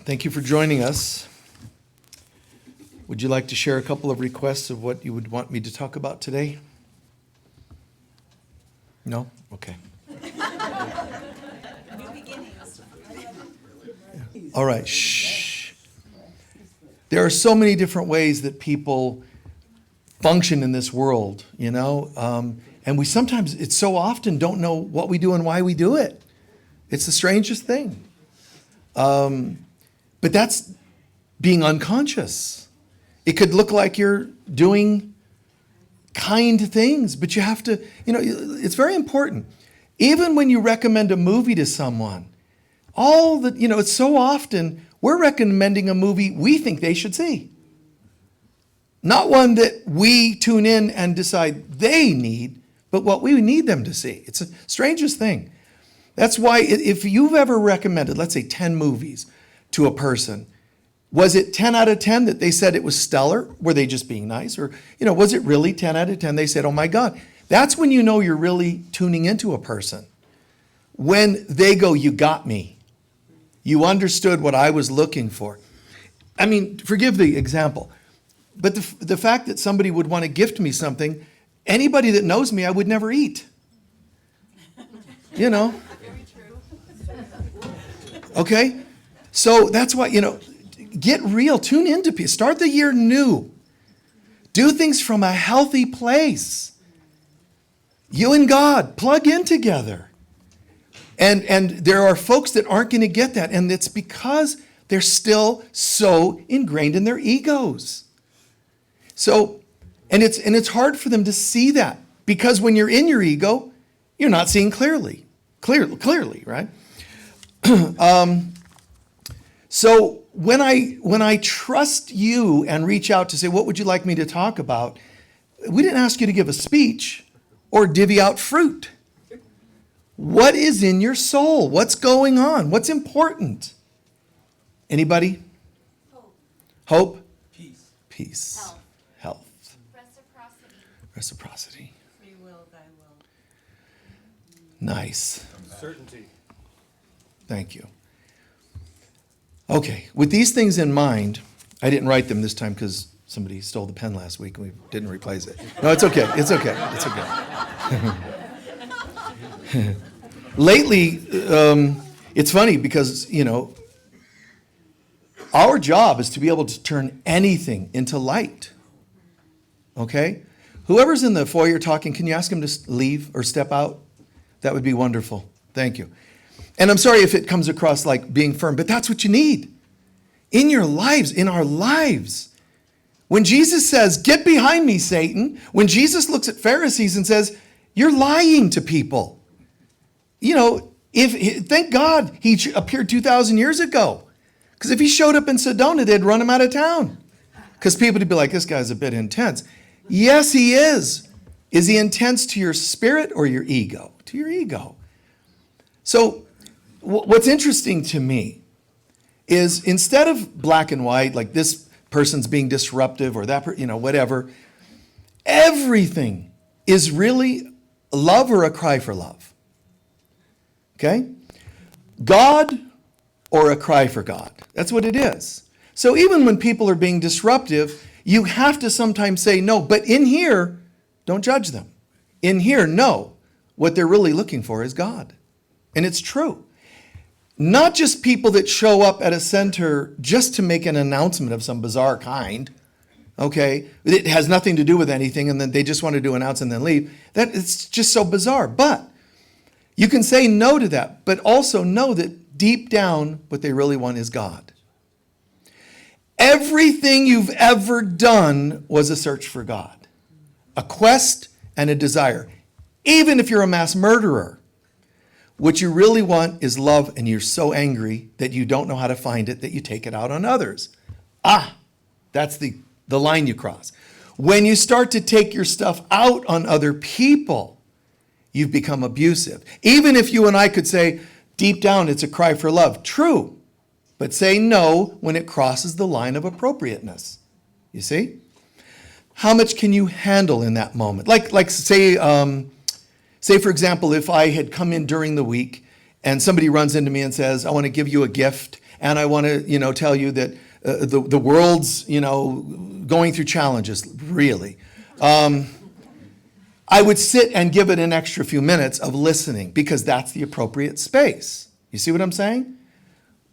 Thank you for joining us. Would you like to share a couple of requests of what you would want me to talk about today? No? Okay. All right. Shh. There are so many different ways that people function in this world, and we sometimes, it's so often, don't know what we do and why we do it. It's the strangest thing. But that's being unconscious. It could look like you're doing kind things, but you have to, it's very important. Even when you recommend a movie to someone, it's so often we're recommending a movie we think they should see. Not one that we tune in and decide they need, but what we need them to see. It's the strangest thing. That's why if you've ever recommended, let's say 10 movies to a person, was it 10 out of 10 that they said it was stellar? Were they just being nice? Or, was it really 10 out of 10 they said, oh my God? That's when you know you're really tuning into a person. When they go, you got me. You understood what I was looking for. I mean, forgive the example, but the fact that somebody would want to gift me something, anybody that knows me, I would never eat. Very true. Okay? So that's why, get real, tune into peace. Start the year new. Do things from a healthy place. You and God, plug in together. And there are folks that aren't going to get that, and it's because they're still so ingrained in their egos. So, and it's hard for them to see that, because when you're in your ego, you're not seeing clearly, right? So when I trust you and reach out to say, what would you like me to talk about? We didn't ask you to give a speech or divvy out fruit. What is in your soul? What's going on? What's important? Anybody? Hope? Peace. Health. Reciprocity. Free will, thy will. Nice. Certainty. Thank you. Okay, with these things in mind, I didn't write them this time because somebody stole the pen last week and we didn't replace it. No, it's okay. Lately, it's funny because, our job is to be able to turn anything into light. Okay? Whoever's in the foyer talking, can you ask him to leave or step out? That would be wonderful. Thank you. And I'm sorry if it comes across like being firm, but that's what you need. In your lives, in our lives. When Jesus says, get behind me, Satan, when Jesus looks at Pharisees and says, you're lying to people. Thank God he appeared 2,000 years ago. Because if he showed up in Sedona, they'd run him out of town. Because people would be like, this guy's a bit intense. Yes, he is. Is he intense to your spirit or your ego? To your ego. So what's interesting to me is instead of black and white, like this person's being disruptive or that, whatever, everything is really love or a cry for love. Okay? God or a cry for God. That's what it is. So even when people are being disruptive, you have to sometimes say no, but in here, don't judge them. In here, no. What they're really looking for is God. And it's true. Not just people that show up at a center just to make an announcement of some bizarre kind. Okay? It has nothing to do with anything, and then they just want to do an announce and then leave. It's just so bizarre. But you can say no to that, but also know that deep down, what they really want is God. Everything you've ever done was a search for God, a quest and a desire. Even if you're a mass murderer, what you really want is love, and you're so angry that you don't know how to find it, that you take it out on others. That's the line you cross. When you start to take your stuff out on other people, you've become abusive. Even if you and I could say, deep down, it's a cry for love. True. But say no when it crosses the line of appropriateness. You see? How much can you handle in that moment? Like say, for example, if I had come in during the week and somebody runs into me and says, I want to give you a gift, and I want to, tell you that the world's, going through challenges, really. I would sit and give it an extra few minutes of listening because that's the appropriate space. You see what I'm saying?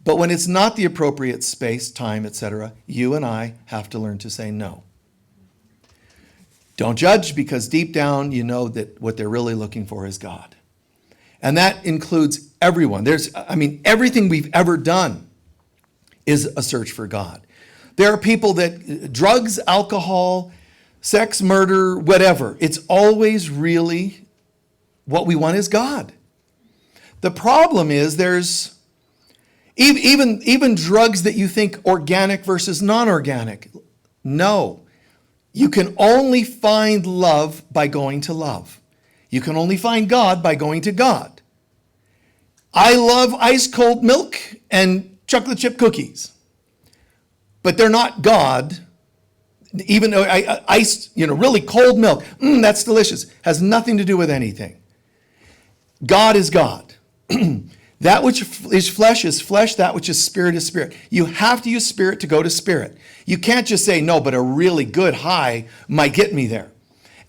But when it's not the appropriate space, time, etc., you and I have to learn to say no. Don't judge, because deep down you know that what they're really looking for is God. And that includes everyone. Everything we've ever done is a search for God. There are people that drugs, alcohol, sex, murder, whatever, it's always really what we want is God. The problem is there's even drugs that you think organic versus non-organic. No. You can only find love by going to love. You can only find God by going to God. I love ice cold milk and chocolate chip cookies, but they're not God. Even though really cold milk, that's delicious. Has nothing to do with anything. God is God. That which is flesh, that which is spirit is spirit. You have to use spirit to go to spirit. You can't just say, no, but a really good high might get me there.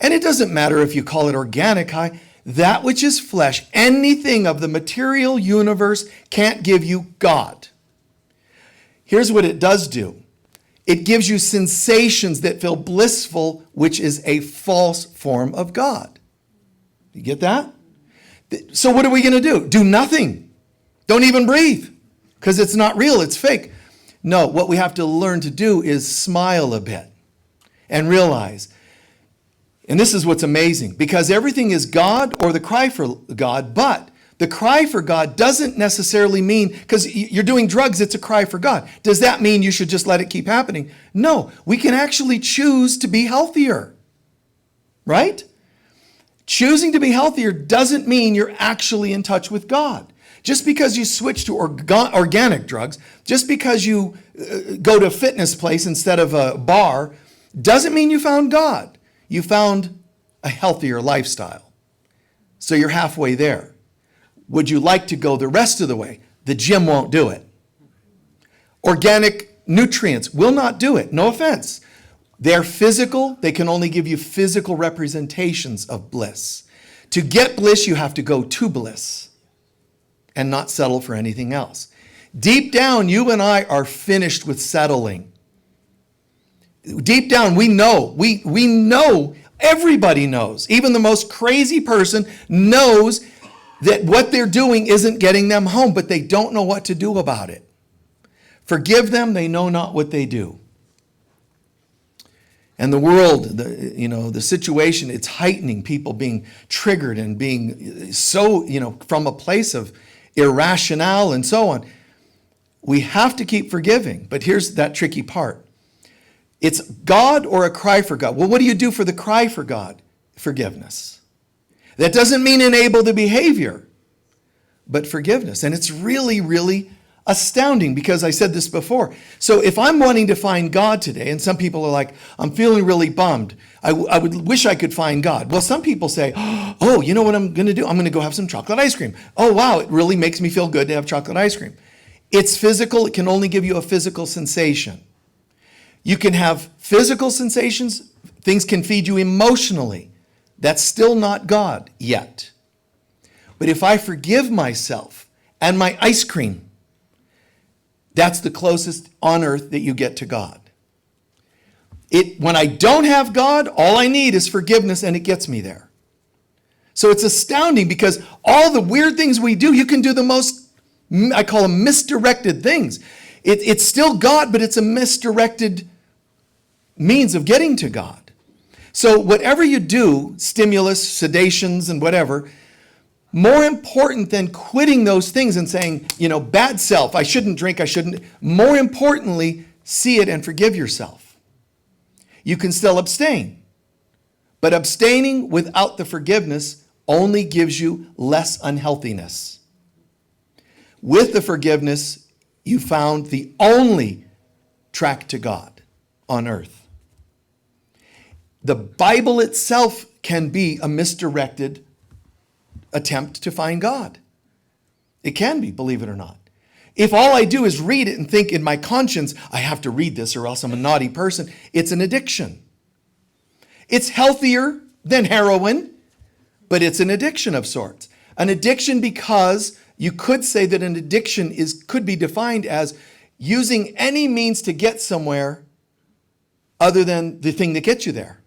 And it doesn't matter if you call it organic high. That which is flesh, anything of the material universe can't give you God. Here's what it does do. It gives you sensations that feel blissful, which is a false form of God. You get that? So what are we going to do? Do nothing. Don't even breathe, because it's not real, it's fake. No, what we have to learn to do is smile a bit and realize, and this is what's amazing, because everything is God or the cry for God, but the cry for God doesn't necessarily mean, because you're doing drugs, it's a cry for God. Does that mean you should just let it keep happening? No, we can actually choose to be healthier, right? Choosing to be healthier doesn't mean you're actually in touch with God. Just because you switch to organic drugs, just because you go to a fitness place instead of a bar, doesn't mean you found God. You found a healthier lifestyle. So you're halfway there. Would you like to go the rest of the way? The gym won't do it. Organic nutrients will not do it. No offense. They're physical. They can only give you physical representations of bliss. To get bliss, you have to go to bliss and not settle for anything else. Deep down, you and I are finished with settling. Deep down, we know. We know. Everybody knows. Even the most crazy person knows that what they're doing isn't getting them home, but they don't know what to do about it. Forgive them, they know not what they do. And the world, the situation, it's heightening people being triggered and being so, from a place of irrationale and so on. We have to keep forgiving, but here's that tricky part. It's God or a cry for God. Well, what do you do for the cry for God? Forgiveness. That doesn't mean enable the behavior, but forgiveness. And it's really, really astounding, because I said this before. So if I'm wanting to find God today, and some people are like, I'm feeling really bummed. I would wish I could find God. Well, some people say, oh, you know what I'm going to do? I'm going to go have some chocolate ice cream. Oh, wow, it really makes me feel good to have chocolate ice cream. It's physical. It can only give you a physical sensation. You can have physical sensations. Things can feed you emotionally. That's still not God yet. But if I forgive myself and my ice cream, that's the closest on earth that you get to God. When I don't have God, all I need is forgiveness, and it gets me there. So it's astounding, because all the weird things we do, you can do the most, I call them misdirected things. It's still God, but it's a misdirected means of getting to God. So whatever you do, stimulus, sedations, and whatever, more important than quitting those things and saying, bad self, I shouldn't drink, I shouldn't. More importantly, see it and forgive yourself. You can still abstain, but abstaining without the forgiveness only gives you less unhealthiness. With the forgiveness, you found the only track to God on earth. The Bible itself can be a misdirected attempt to find God. It can be, believe it or not. If all I do is read it and think in my conscience, I have to read this or else I'm a naughty person, it's an addiction. It's healthier than heroin, but it's an addiction of sorts. An addiction because you could say that an addiction could be defined as using any means to get somewhere other than the thing that gets you there.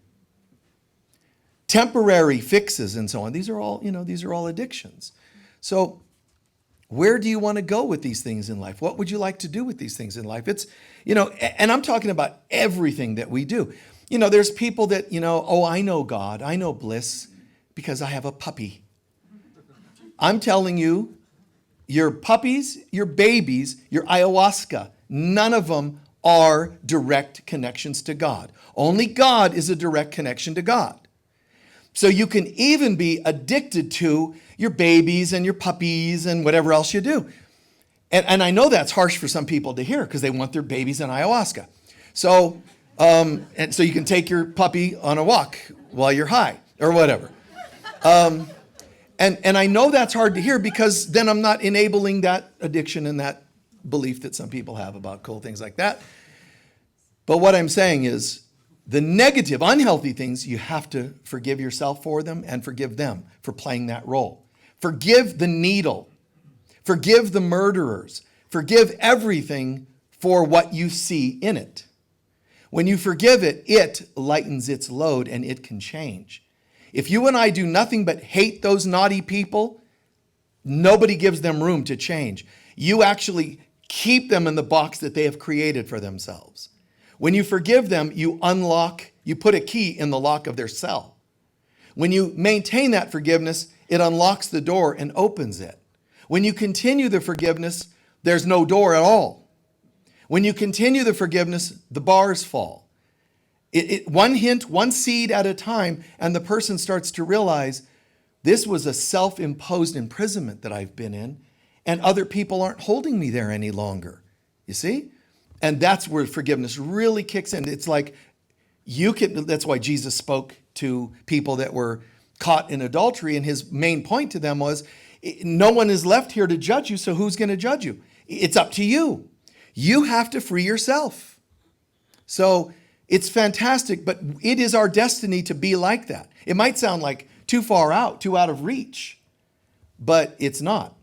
Temporary fixes and so on. These are all addictions. So where do you want to go with these things in life? What would you like to do with these things in life? It's, and I'm talking about everything that we do. There's people that, I know God, I know bliss because I have a puppy. I'm telling you, your puppies, your babies, your ayahuasca, none of them are direct connections to God. Only God is a direct connection to God. So you can even be addicted to your babies and your puppies and whatever else you do. And I know that's harsh for some people to hear because they want their babies in ayahuasca. So, and so you can take your puppy on a walk while you're high or whatever. And I know that's hard to hear because then I'm not enabling that addiction and that belief that some people have about cool things like that. But what I'm saying is the negative, unhealthy things, you have to forgive yourself for them and forgive them for playing that role. Forgive the needle. Forgive the murderers. Forgive everything for what you see in it. When you forgive it, it lightens its load and it can change. If you and I do nothing but hate those naughty people, nobody gives them room to change. You actually keep them in the box that they have created for themselves. When you forgive them, you put a key in the lock of their cell. When you maintain that forgiveness, it unlocks the door and opens it. When you continue the forgiveness, there's no door at all. When you continue the forgiveness, the bars fall. One hint, one seed at a time, and the person starts to realize this was a self-imposed imprisonment that I've been in, and other people aren't holding me there any longer. You see? And that's where forgiveness really kicks in. It's like that's why Jesus spoke to people that were caught in adultery, and his main point to them was, no one is left here to judge you, so who's going to judge you? It's up to you. You have to free yourself. So it's fantastic, but it is our destiny to be like that. It might sound like too far out, too out of reach, but it's not.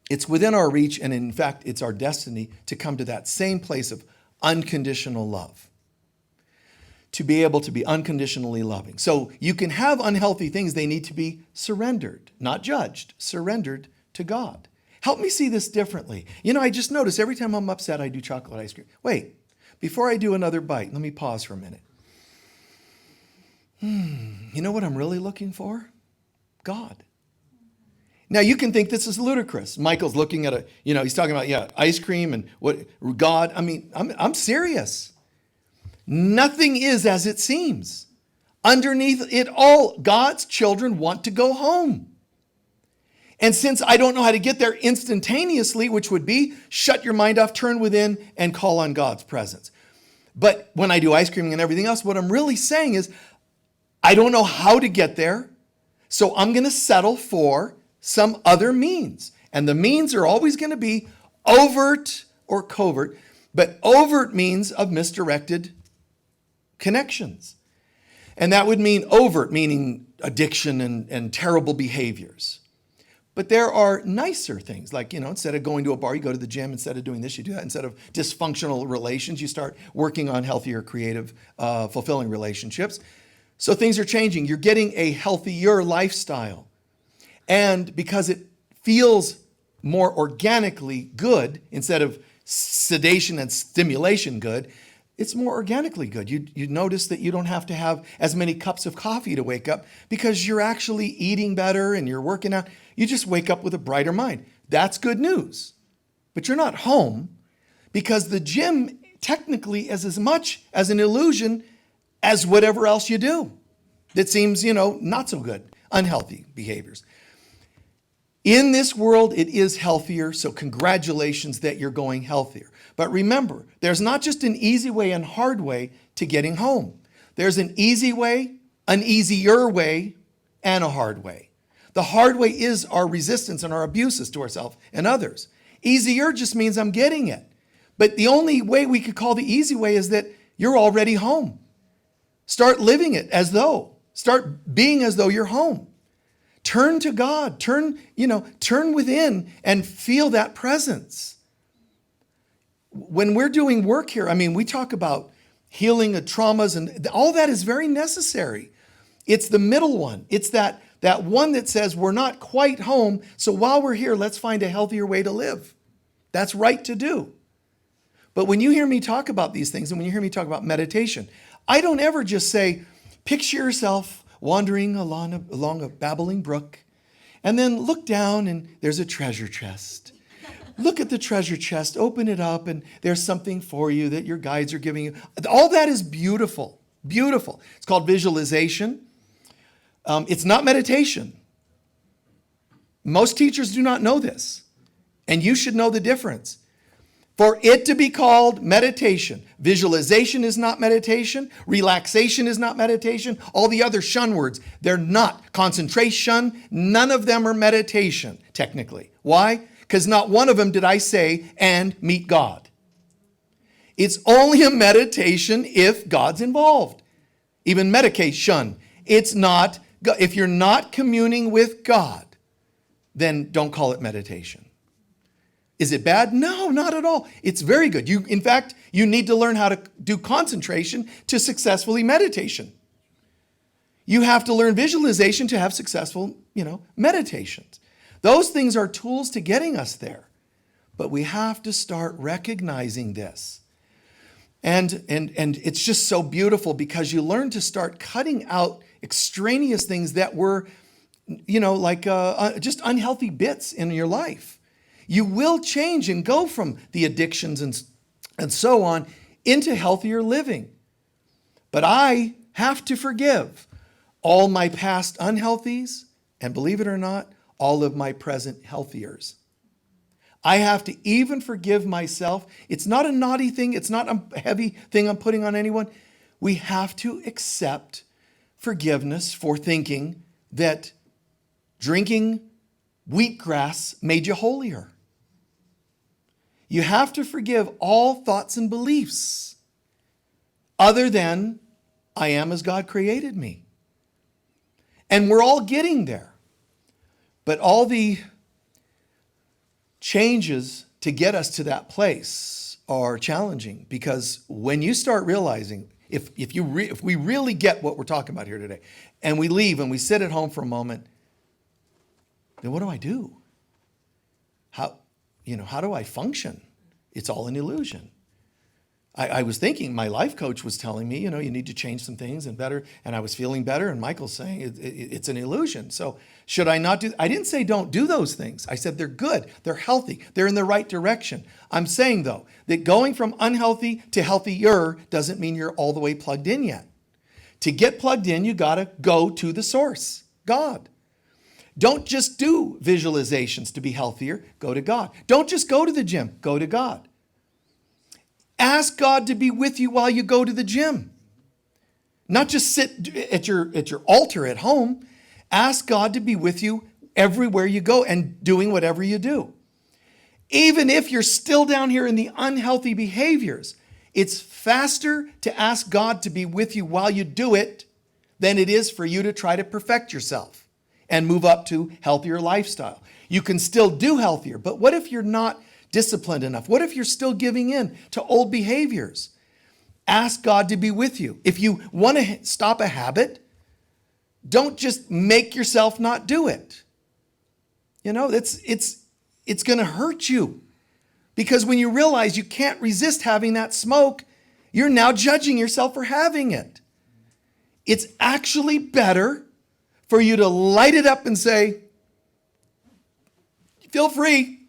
It's within our reach, and in fact, it's our destiny to come to that same place of unconditional love. To be able to be unconditionally loving. So you can have unhealthy things, they need to be surrendered, not judged, surrendered to God. Help me see this differently. I just notice every time I'm upset, I do chocolate ice cream. Wait, before I do another bite, let me pause for a minute. You know what I'm really looking for? God. Now you can think this is ludicrous. Michael's looking at he's talking about, ice cream and what God. I mean, I'm serious. Nothing is as it seems. Underneath it all, God's children want to go home. And since I don't know how to get there instantaneously, which would be shut your mind off, turn within, and call on God's presence. But when I do ice cream and everything else, what I'm really saying is, I don't know how to get there, so I'm going to settle for some other means. And the means are always going to be overt or covert, but overt means of misdirected connections. And that would mean overt, meaning addiction and terrible behaviors. But there are nicer things, like, instead of going to a bar, you go to the gym. Instead of doing this, you do that. Instead of dysfunctional relations, you start working on healthier, creative, fulfilling relationships. So things are changing. You're getting a healthier lifestyle. And because it feels more organically good, instead of sedation and stimulation good, it's more organically good. You notice that you don't have to have as many cups of coffee to wake up because you're actually eating better and you're working out. You just wake up with a brighter mind. That's good news. But you're not home because the gym technically is as much as an illusion as whatever else you do that seems, not so good, unhealthy behaviors. In this world, it is healthier, so congratulations that you're going healthier. But remember, there's not just an easy way and hard way to getting home. There's an easy way, an easier way, and a hard way. The hard way is our resistance and our abuses to ourselves and others. Easier just means I'm getting it. But the only way we could call the easy way is that you're already home. Start living it as though. Start being as though you're home. Turn to God. Turn within and feel that presence. When we're doing work here, we talk about healing of traumas, and all that is very necessary. It's the middle one. It's that one that says we're not quite home, so while we're here, let's find a healthier way to live. That's right to do. But when you hear me talk about these things, and when you hear me talk about meditation, I don't ever just say, picture yourself wandering along a babbling brook, and then look down and there's a treasure chest. Look at the treasure chest, open it up, and there's something for you that your guides are giving you. All that is beautiful, beautiful. It's called visualization. It's not meditation. Most teachers do not know this, and you should know the difference. For it to be called meditation, visualization is not meditation, relaxation is not meditation, all the other shun words, they're not. Concentration, none of them are meditation, technically. Why? Because not one of them did I say, and meet God. It's only a meditation if God's involved. Even medication, it's not. If you're not communing with God, then don't call it meditation. Is it bad? No, not at all. It's very good. In fact, you need to learn how to do concentration to successfully meditation. You have to learn visualization to have successful, meditations. Those things are tools to getting us there. But we have to start recognizing this. And it's just so beautiful because you learn to start cutting out extraneous things that were, just unhealthy bits in your life. You will change and go from the addictions and so on into healthier living. But I have to forgive all my past unhealthies, and believe it or not, all of my present healthiers. I have to even forgive myself. It's not a naughty thing. It's not a heavy thing I'm putting on anyone. We have to accept forgiveness for thinking that drinking wheatgrass made you holier. You have to forgive all thoughts and beliefs other than I am as God created me. And we're all getting there. But all the changes to get us to that place are challenging, because when you start realizing, if we really get what we're talking about here today, and we leave and we sit at home for a moment, then what do I do? How do I function? It's all an illusion. I was thinking, my life coach was telling me, you need to change some things and better. And I was feeling better. And Michael's saying it's an illusion. So should I not do? I didn't say don't do those things. I said they're good. They're healthy. They're in the right direction. I'm saying, though, that going from unhealthy to healthier doesn't mean you're all the way plugged in yet. To get plugged in, you got to go to the source, God. Don't just do visualizations to be healthier. Go to God. Don't just go to the gym. Go to God. Ask God to be with you while you go to the gym. Not just sit at your altar at home. Ask God to be with you everywhere you go and doing whatever you do. Even if you're still down here in the unhealthy behaviors, it's faster to ask God to be with you while you do it than it is for you to try to perfect yourself and move up to healthier lifestyle. You can still do healthier, but what if you're not disciplined enough? What if you're still giving in to old behaviors? Ask God to be with you. If you want to stop a habit, don't just make yourself not do it. It's going to hurt you, because when you realize you can't resist having that smoke, you're now judging yourself for having it. It's actually better for you to light it up and say, feel free.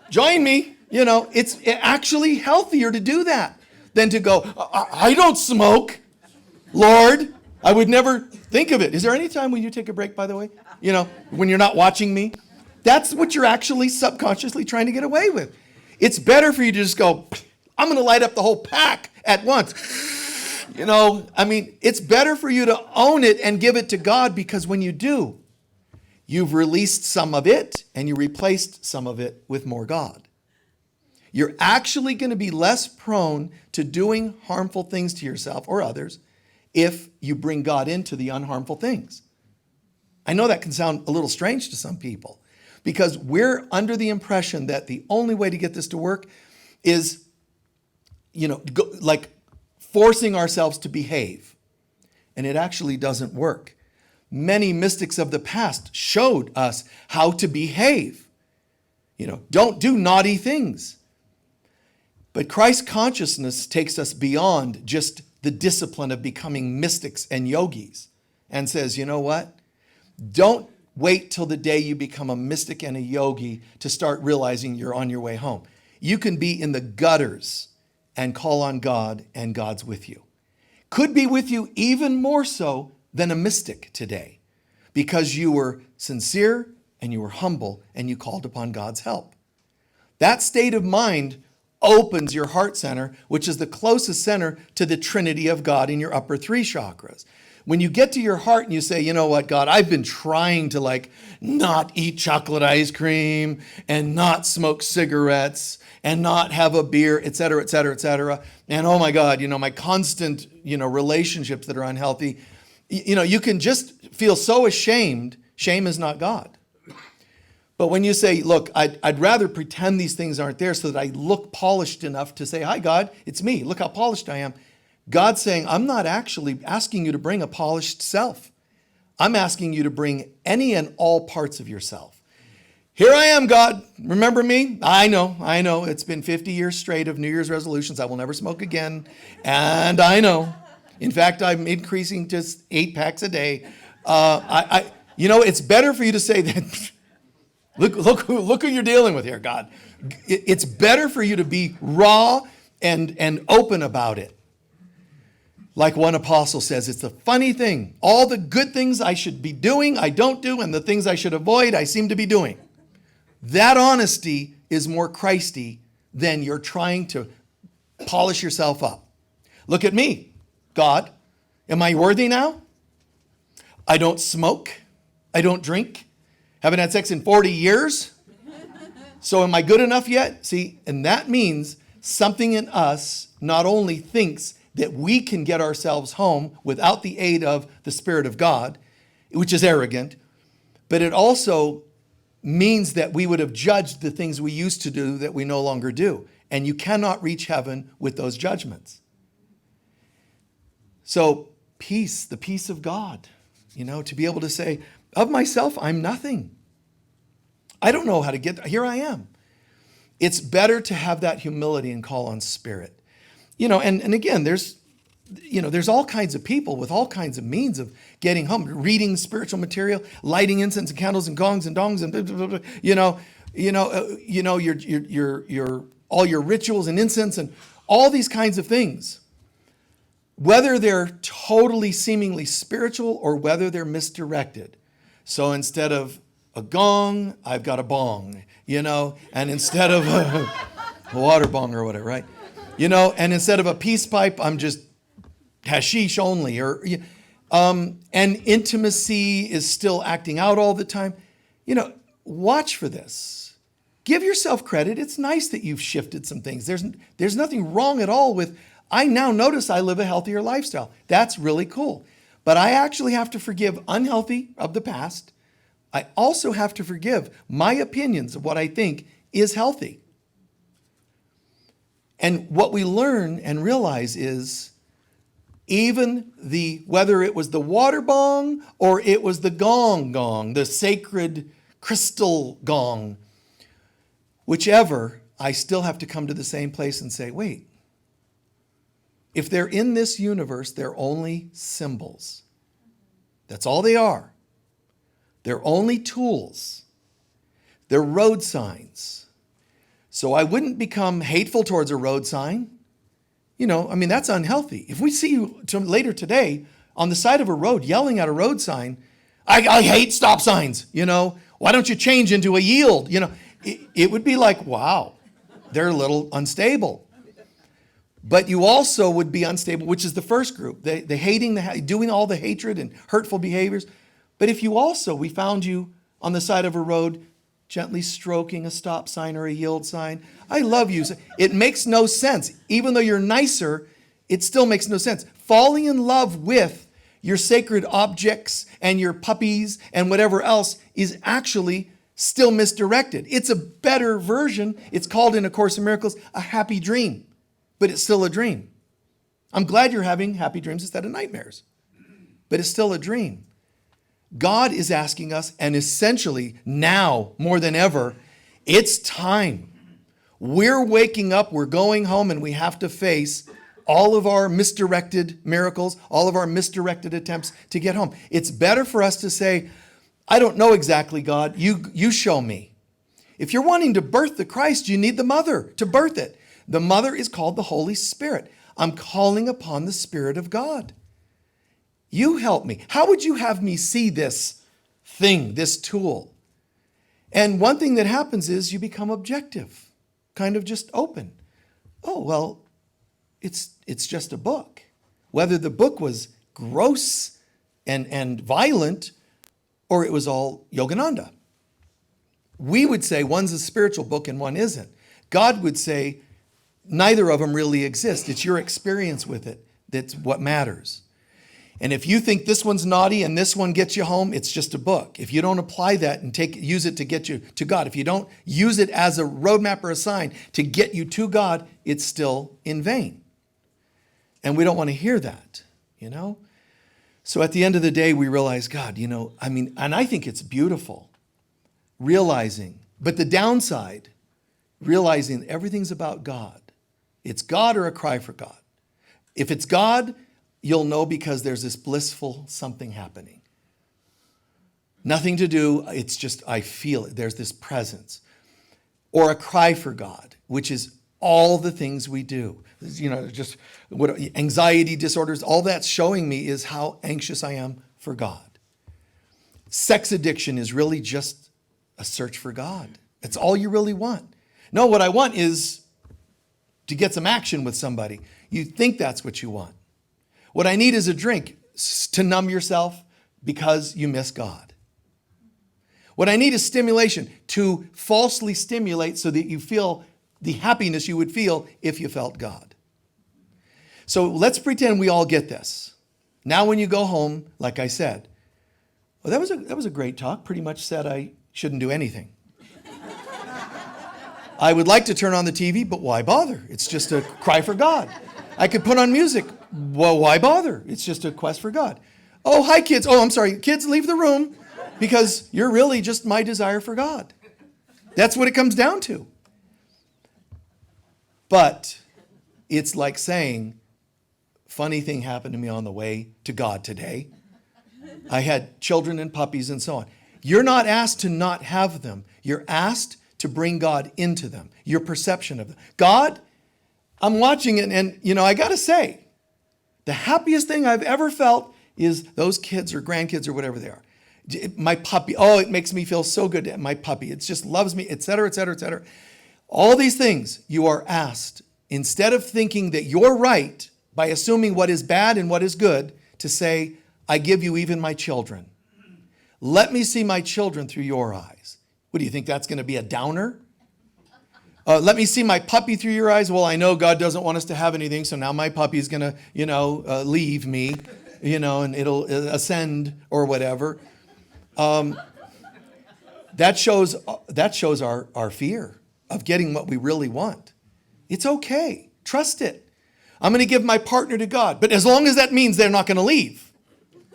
Join me. It's actually healthier to do that than to go, I don't smoke, Lord. I would never think of it. Is there any time when you take a break, by the way? When you're not watching me? That's what you're actually subconsciously trying to get away with. It's better for you to just go, I'm going to light up the whole pack at once. It's better for you to own it and give it to God, because when you do, You've released some of it and you replaced some of it with more God. You're actually going to be less prone to doing harmful things to yourself or others if you bring God into the unharmful things. I know that can sound a little strange to some people because we're under the impression that the only way to get this to work is, like forcing ourselves to behave. And it actually doesn't work. Many mystics of the past showed us how to behave. Don't do naughty things. But Christ consciousness takes us beyond just the discipline of becoming mystics and yogis and says, you know what? Don't wait till the day you become a mystic and a yogi to start realizing you're on your way home. You can be in the gutters and call on God, and God's with you. Could be with you even more so than a mystic today because you were sincere and you were humble and you called upon God's help. That state of mind opens your heart center, which is the closest center to the Trinity of God in your upper three chakras. When you get to your heart and you say, you know what, God, I've been trying to not eat chocolate ice cream and not smoke cigarettes and not have a beer, et cetera, et cetera, et cetera. And oh my God, my constant, relationships that are unhealthy. You can just feel so ashamed. Shame is not God. But when you say, look, I'd rather pretend these things aren't there so that I look polished enough to say, hi, God, it's me. Look how polished I am. God's saying, I'm not actually asking you to bring a polished self. I'm asking you to bring any and all parts of yourself. Here I am, God. Remember me? I know. It's been 50 years straight of New Year's resolutions. I will never smoke again. And I know. In fact, I'm increasing to 8 packs a day. It's better for you to say that. Look who you're dealing with here, God. It's better for you to be raw and open about it. Like one apostle says, it's a funny thing. All the good things I should be doing, I don't do, and the things I should avoid, I seem to be doing. That honesty is more Christy than you're trying to polish yourself up. Look at me, God. Am I worthy now? I don't smoke. I don't drink. Haven't had sex in 40 years. So am I good enough yet? See, and that means something in us not only thinks that we can get ourselves home without the aid of the Spirit of God, which is arrogant, but it also means that we would have judged the things we used to do that we no longer do. And you cannot reach heaven with those judgments. So peace, the peace of God, to be able to say, of myself, I'm nothing. I don't know how to get there. Here I am. It's better to have that humility and call on Spirit. And again, there's all kinds of people with all kinds of means of getting home, reading spiritual material, lighting incense and candles and gongs and dongs and your all your rituals and incense and all these kinds of things. Whether they're totally seemingly spiritual or whether they're misdirected. So instead of a gong, I've got a bong, and instead of a water bong or whatever, right? And instead of a peace pipe, I'm just hashish only, and intimacy is still acting out all the time. Watch for this. Give yourself credit. It's nice that you've shifted some things. There's nothing wrong at all with, I now notice I live a healthier lifestyle. That's really cool. But I actually have to forgive unhealthy of the past. I also have to forgive my opinions of what I think is healthy. And what we learn and realize is even whether it was the water bong or it was the gong, the sacred crystal gong, whichever, I still have to come to the same place and say, wait, if they're in this universe, they're only symbols. That's all they are. They're only tools. They're road signs. So I wouldn't become hateful towards a road sign. That's unhealthy. If we see you later today on the side of a road yelling at a road sign, I hate stop signs, why don't you change into a yield? It would be like, wow, they're a little unstable. But you also would be unstable, which is the first group, the hating, doing all the hatred and hurtful behaviors. But if we found you on the side of a road, gently stroking a stop sign or a yield sign. I love you. It makes no sense. Even though you're nicer, it still makes no sense. Falling in love with your sacred objects and your puppies and whatever else is actually still misdirected. It's a better version. It's called in A Course in Miracles a happy dream, but it's still a dream. I'm glad you're having happy dreams instead of nightmares, but it's still a dream. God is asking us, and essentially now more than ever, it's time. We're waking up, we're going home, and we have to face all of our misdirected miracles, all of our misdirected attempts to get home. It's better for us to say, I don't know exactly, God, you show me. If you're wanting to birth the Christ, you need the mother to birth it. The mother is called the Holy Spirit. I'm calling upon the Spirit of God. You help me. How would you have me see this thing, this tool? And one thing that happens is you become objective, kind of just open. Oh, well, it's just a book. Whether the book was gross and violent or it was all Yogananda. We would say one's a spiritual book and one isn't. God would say neither of them really exist. It's your experience with it that's what matters. And if you think this one's naughty and this one gets you home, it's just a book. If you don't apply that and use it to get you to God, if you don't use it as a roadmap or a sign to get you to God, it's still in vain. And we don't want to hear that, So at the end of the day, we realize, God, and I think it's beautiful, realizing, but the downside, realizing everything's about God. It's God or a cry for God. If it's God, you'll know because there's this blissful something happening. Nothing to do, it's just, I feel it. There's this presence. Or a cry for God, which is all the things we do. Just what anxiety disorders, all that's showing me is how anxious I am for God. Sex addiction is really just a search for God. That's all you really want. No, what I want is to get some action with somebody. You think that's what you want. What I need is a drink to numb yourself because you miss God. What I need is stimulation to falsely stimulate so that you feel the happiness you would feel if you felt God. So let's pretend we all get this. Now when you go home, like I said, well, that was a great talk. Pretty much said I shouldn't do anything. I would like to turn on the TV, but why bother? It's just a cry for God. I could put on music. Well, why bother? It's just a quest for God. Oh, hi, kids. Oh, I'm sorry. Kids, leave the room because you're really just my desire for God. That's what it comes down to. But it's like saying, funny thing happened to me on the way to God today. I had children and puppies and so on. You're not asked to not have them. You're asked to bring God into them, your perception of them. God, I'm watching it and, I got to say, the happiest thing I've ever felt is those kids or grandkids or whatever they are. My puppy, it makes me feel so good. My puppy, it just loves me, et cetera, et cetera, et cetera. All these things you are asked, instead of thinking that you're right by assuming what is bad and what is good, to say, I give you even my children. Let me see my children through your eyes. What do you think, that's going to be a downer? Let me see my puppy through your eyes. Well, I know God doesn't want us to have anything, so now my puppy's going to, leave me, and it'll ascend or whatever. That shows our fear of getting what we really want. It's okay. Trust it. I'm going to give my partner to God, but as long as that means they're not going to leave.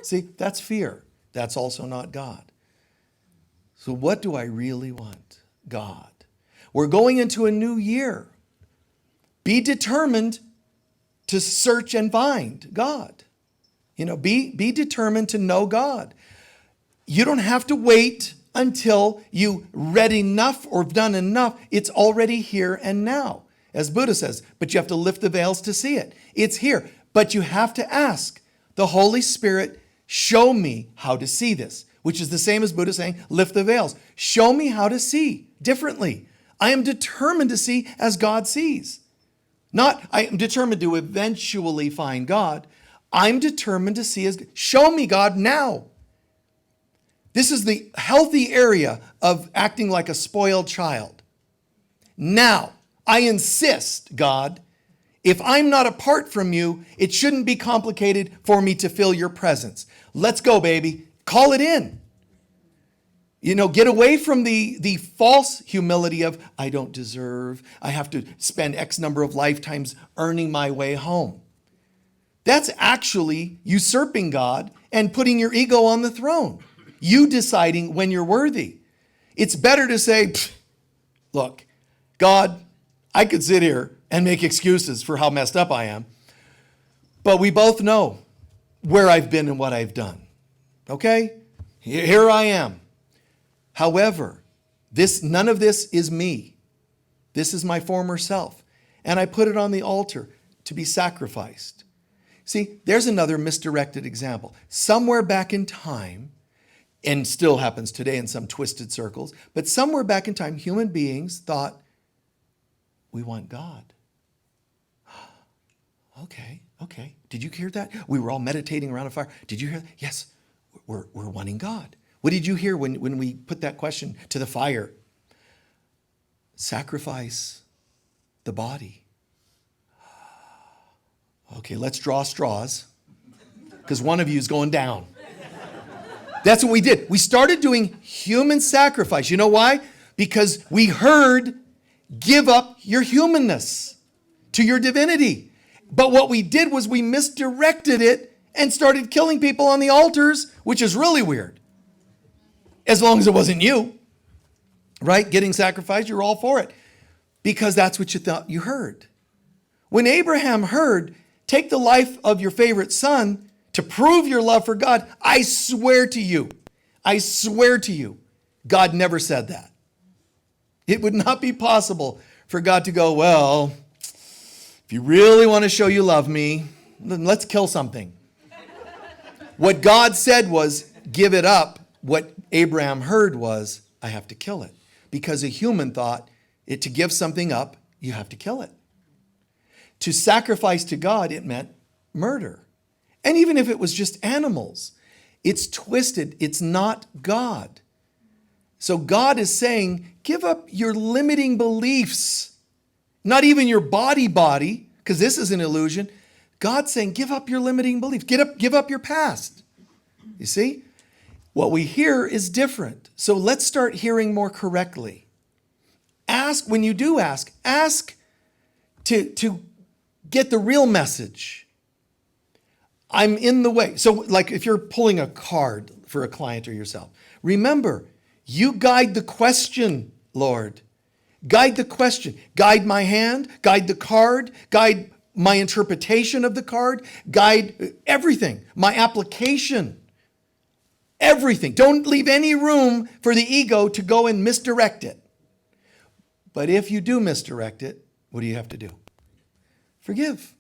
See, that's fear. That's also not God. So what do I really want? God. We're going into a new year. Be determined to search and find God. Be determined to know God. You don't have to wait until you read enough or done enough. It's already here and now, as Buddha says, but you have to lift the veils to see it. It's here, but you have to ask the Holy Spirit, show me how to see this, which is the same as Buddha saying, lift the veils. Show me how to see differently. I am determined to see as God sees. Not, I am determined to eventually find God. I'm determined to see as, show me God now. This is the healthy area of acting like a spoiled child. Now, I insist, God, if I'm not apart from you, it shouldn't be complicated for me to feel your presence. Let's go, baby. Call it in. Get away from the false humility of, I don't deserve, I have to spend X number of lifetimes earning my way home. That's actually usurping God and putting your ego on the throne. You deciding when you're worthy. It's better to say, look, God, I could sit here and make excuses for how messed up I am, but we both know where I've been and what I've done. Okay? Here I am. However, none of this is me. This is my former self. And I put it on the altar to be sacrificed. See, there's another misdirected example. Somewhere back in time, and still happens today in some twisted circles, but somewhere back in time, human beings thought, we want God. Okay. Did you hear that? We were all meditating around a fire. Did you hear that? Yes, we're wanting God. What did you hear when we put that question to the fire? Sacrifice the body. Okay, let's draw straws, because one of you is going down. That's what we did. We started doing human sacrifice. You know why? Because we heard, give up your humanness to your divinity. But what we did was we misdirected it and started killing people on the altars, which is really weird. As long as it wasn't you, right? Getting sacrificed, you're all for it. Because that's what you thought you heard. When Abraham heard, take the life of your favorite son to prove your love for God, I swear to you, God never said that. It would not be possible for God to go, well, if you really want to show you love me, then let's kill something. What God said was, give it up. What Abraham heard was, I have to kill it. Because a human thought, to give something up, you have to kill it. To sacrifice to God, it meant murder. And even if it was just animals, it's twisted. It's not God. So God is saying, give up your limiting beliefs. Not even your body, because this is an illusion. God's saying, give up your limiting beliefs. Give up your past. You see? What we hear is different. So let's start hearing more correctly. When you do ask to get the real message. I'm in the way. So like if you're pulling a card for a client or yourself, remember, you guide the question, Lord. Guide the question. Guide my hand, guide the card, guide my interpretation of the card, guide everything, my application. Everything. Don't leave any room for the ego to go and misdirect it. But if you do misdirect it, what do you have to do? Forgive.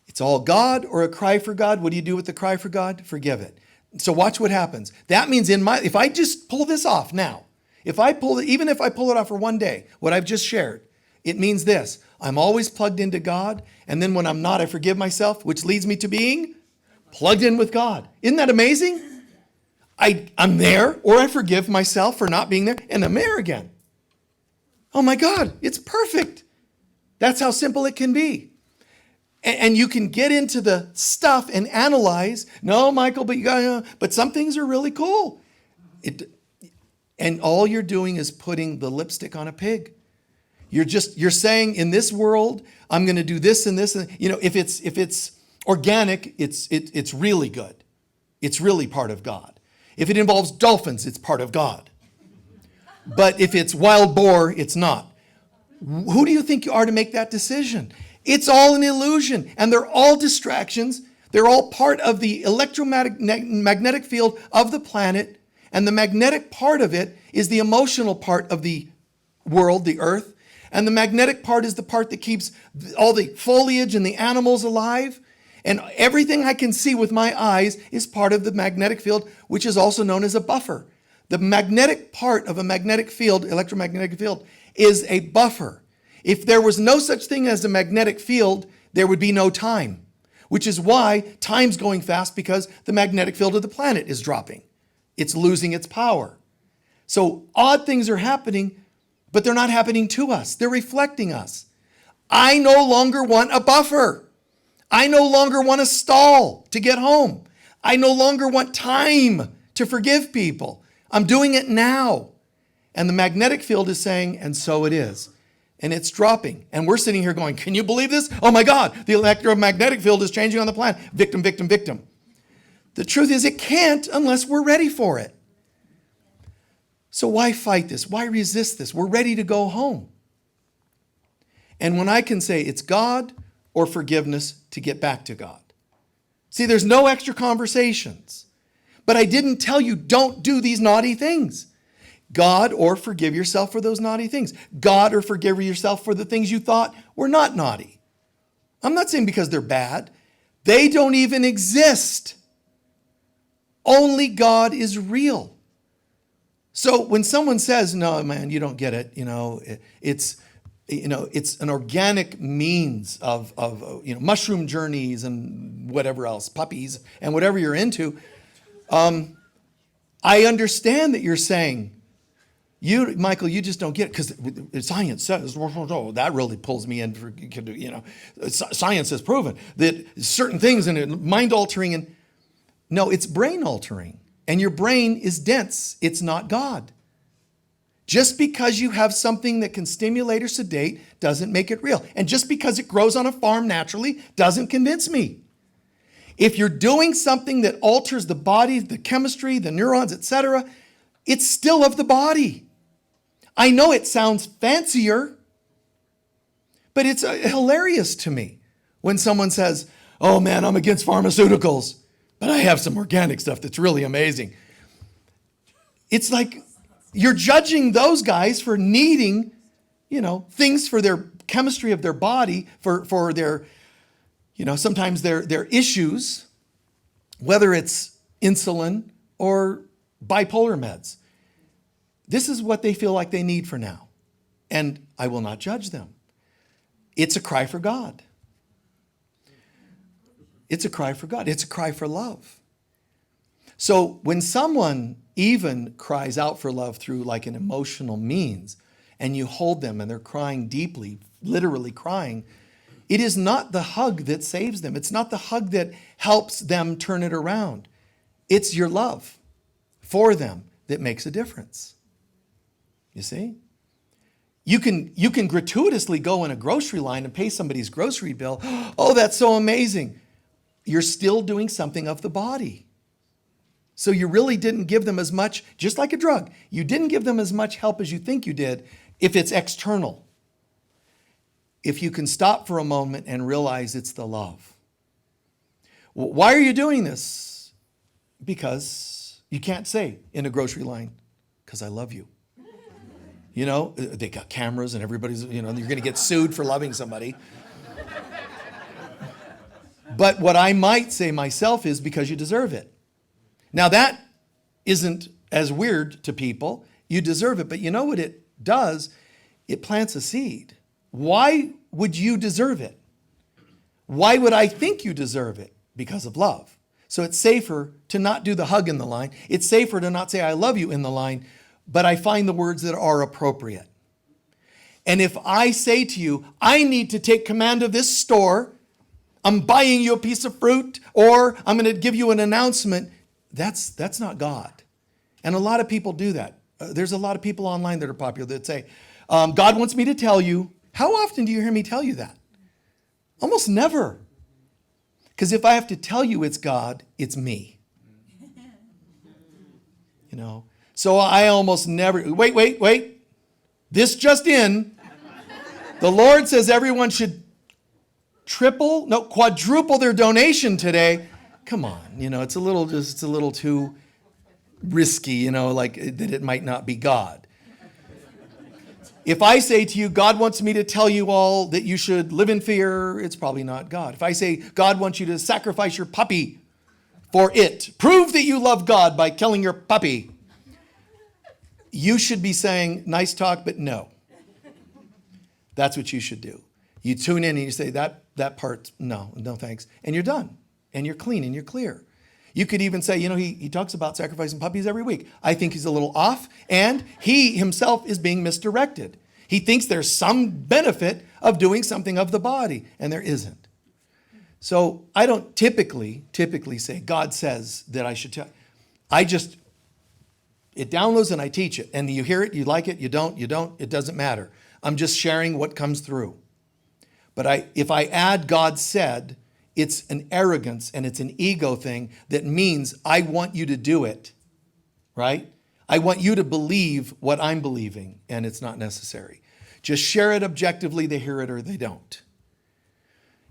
It's all God or a cry for God. What do you do with the cry for God? Forgive it. So watch what happens. That means if I just pull this off now, even if I pull it off for one day, what I've just shared, it means this. I'm always plugged into God. And then when I'm not, I forgive myself, which leads me to being plugged in with God. Isn't that amazing? I'm there, or I forgive myself for not being there, and I'm there again. Oh my God, it's perfect. That's how simple it can be. And you can get into the stuff and analyze. No, Michael, but some things are really cool. And all you're doing is putting the lipstick on a pig. You're saying in this world, I'm going to do this and this. And, if it's organic, it's really good. It's really part of God. If it involves dolphins, it's part of God. But if it's wild boar, it's not. Who do you think you are to make that decision? It's all an illusion, and they're all distractions. They're all part of the electromagnetic field of the planet, and the magnetic part of it is the emotional part of the world, the earth, and the magnetic part is the part that keeps all the foliage and the animals alive. And everything I can see with my eyes is part of the magnetic field, which is also known as a buffer. The magnetic part of a magnetic field, electromagnetic field, is a buffer. If there was no such thing as a magnetic field, there would be no time, which is why time's going fast, because the magnetic field of the planet is dropping. It's losing its power. So odd things are happening, but they're not happening to us. They're reflecting us. I no longer want a buffer. I no longer want a stall to get home. I no longer want time to forgive people. I'm doing it now. And the magnetic field is saying, and so it is. And it's dropping. And we're sitting here going, can you believe this? Oh my God, the electromagnetic field is changing on the planet. Victim, victim, victim. The truth is it can't unless we're ready for it. So why fight this? Why resist this? We're ready to go home. And when I can say it's God or forgiveness to get back to God. See, there's no extra conversations. But I didn't tell you don't do these naughty things. God or forgive yourself for those naughty things. God or forgive yourself for the things you thought were not naughty. I'm not saying because they're bad. They don't even exist. Only God is real. So when someone says, no, man, you don't get it, it's an organic means of mushroom journeys and whatever else, puppies and whatever you're into. I understand that you're saying, Michael, you just don't get it because science says, that really pulls me in for, science has proven that certain things and mind altering and no, it's brain altering. And your brain is dense. It's not God. Just because you have something that can stimulate or sedate doesn't make it real. And just because it grows on a farm naturally doesn't convince me. If you're doing something that alters the body, the chemistry, the neurons, etc., it's still of the body. I know it sounds fancier, but it's hilarious to me when someone says, oh man, I'm against pharmaceuticals, but I have some organic stuff that's really amazing. It's like you're judging those guys for needing, things for their chemistry of their body, for their, sometimes their issues, whether it's insulin or bipolar meds. This is what they feel like they need for now. And I will not judge them. It's a cry for God. It's a cry for God. It's a cry for love. So when someone even cries out for love through like an emotional means, and you hold them and they're crying deeply, literally crying, it is not the hug that saves them. It's not the hug that helps them turn it around. It's your love for them that makes a difference. You see? You can gratuitously go in a grocery line and pay somebody's grocery bill. Oh, that's so amazing. You're still doing something of the body. So you really didn't give them as much, just like a drug, you didn't give them as much help as you think you did if it's external. If you can stop for a moment and realize it's the love. Why are you doing this? Because you can't say in a grocery line, because I love you. They got cameras and everybody's, you're going to get sued for loving somebody. But what I might say myself is because you deserve it. Now that isn't as weird to people. You deserve it. But you know what it does? It plants a seed. Why would you deserve it? Why would I think you deserve it? Because of love. So it's safer to not do the hug in the line. It's safer to not say I love you in the line, but I find the words that are appropriate. And if I say to you, I need to take command of this store, I'm buying you a piece of fruit, or I'm going to give you an announcement, that's not God. And a lot of people do that. There's a lot of people online that are popular that say, God wants me to tell you. How often do you hear me tell you that? Almost never. Because if I have to tell you it's God, it's me. So I almost never, wait. This just in. The Lord says everyone should quadruple their donation today. Come on, it's a little too risky, like that it might not be God. If I say to you, God wants me to tell you all that you should live in fear, it's probably not God. If I say, God wants you to sacrifice your puppy for it, prove that you love God by killing your puppy, you should be saying, nice talk, but no. That's what you should do. You tune in and you say, that part, no thanks. And you're done. And you're clean and you're clear. You could even say, he talks about sacrificing puppies every week. I think he's a little off, and he himself is being misdirected. He thinks there's some benefit of doing something of the body, and there isn't. So I don't typically say, God says that I should tell. It downloads and I teach it. And you hear it, you like it, you don't, it doesn't matter. I'm just sharing what comes through. But if I add God said, it's an arrogance and it's an ego thing that means I want you to do it, right? I want you to believe what I'm believing, and it's not necessary. Just share it objectively, they hear it or they don't.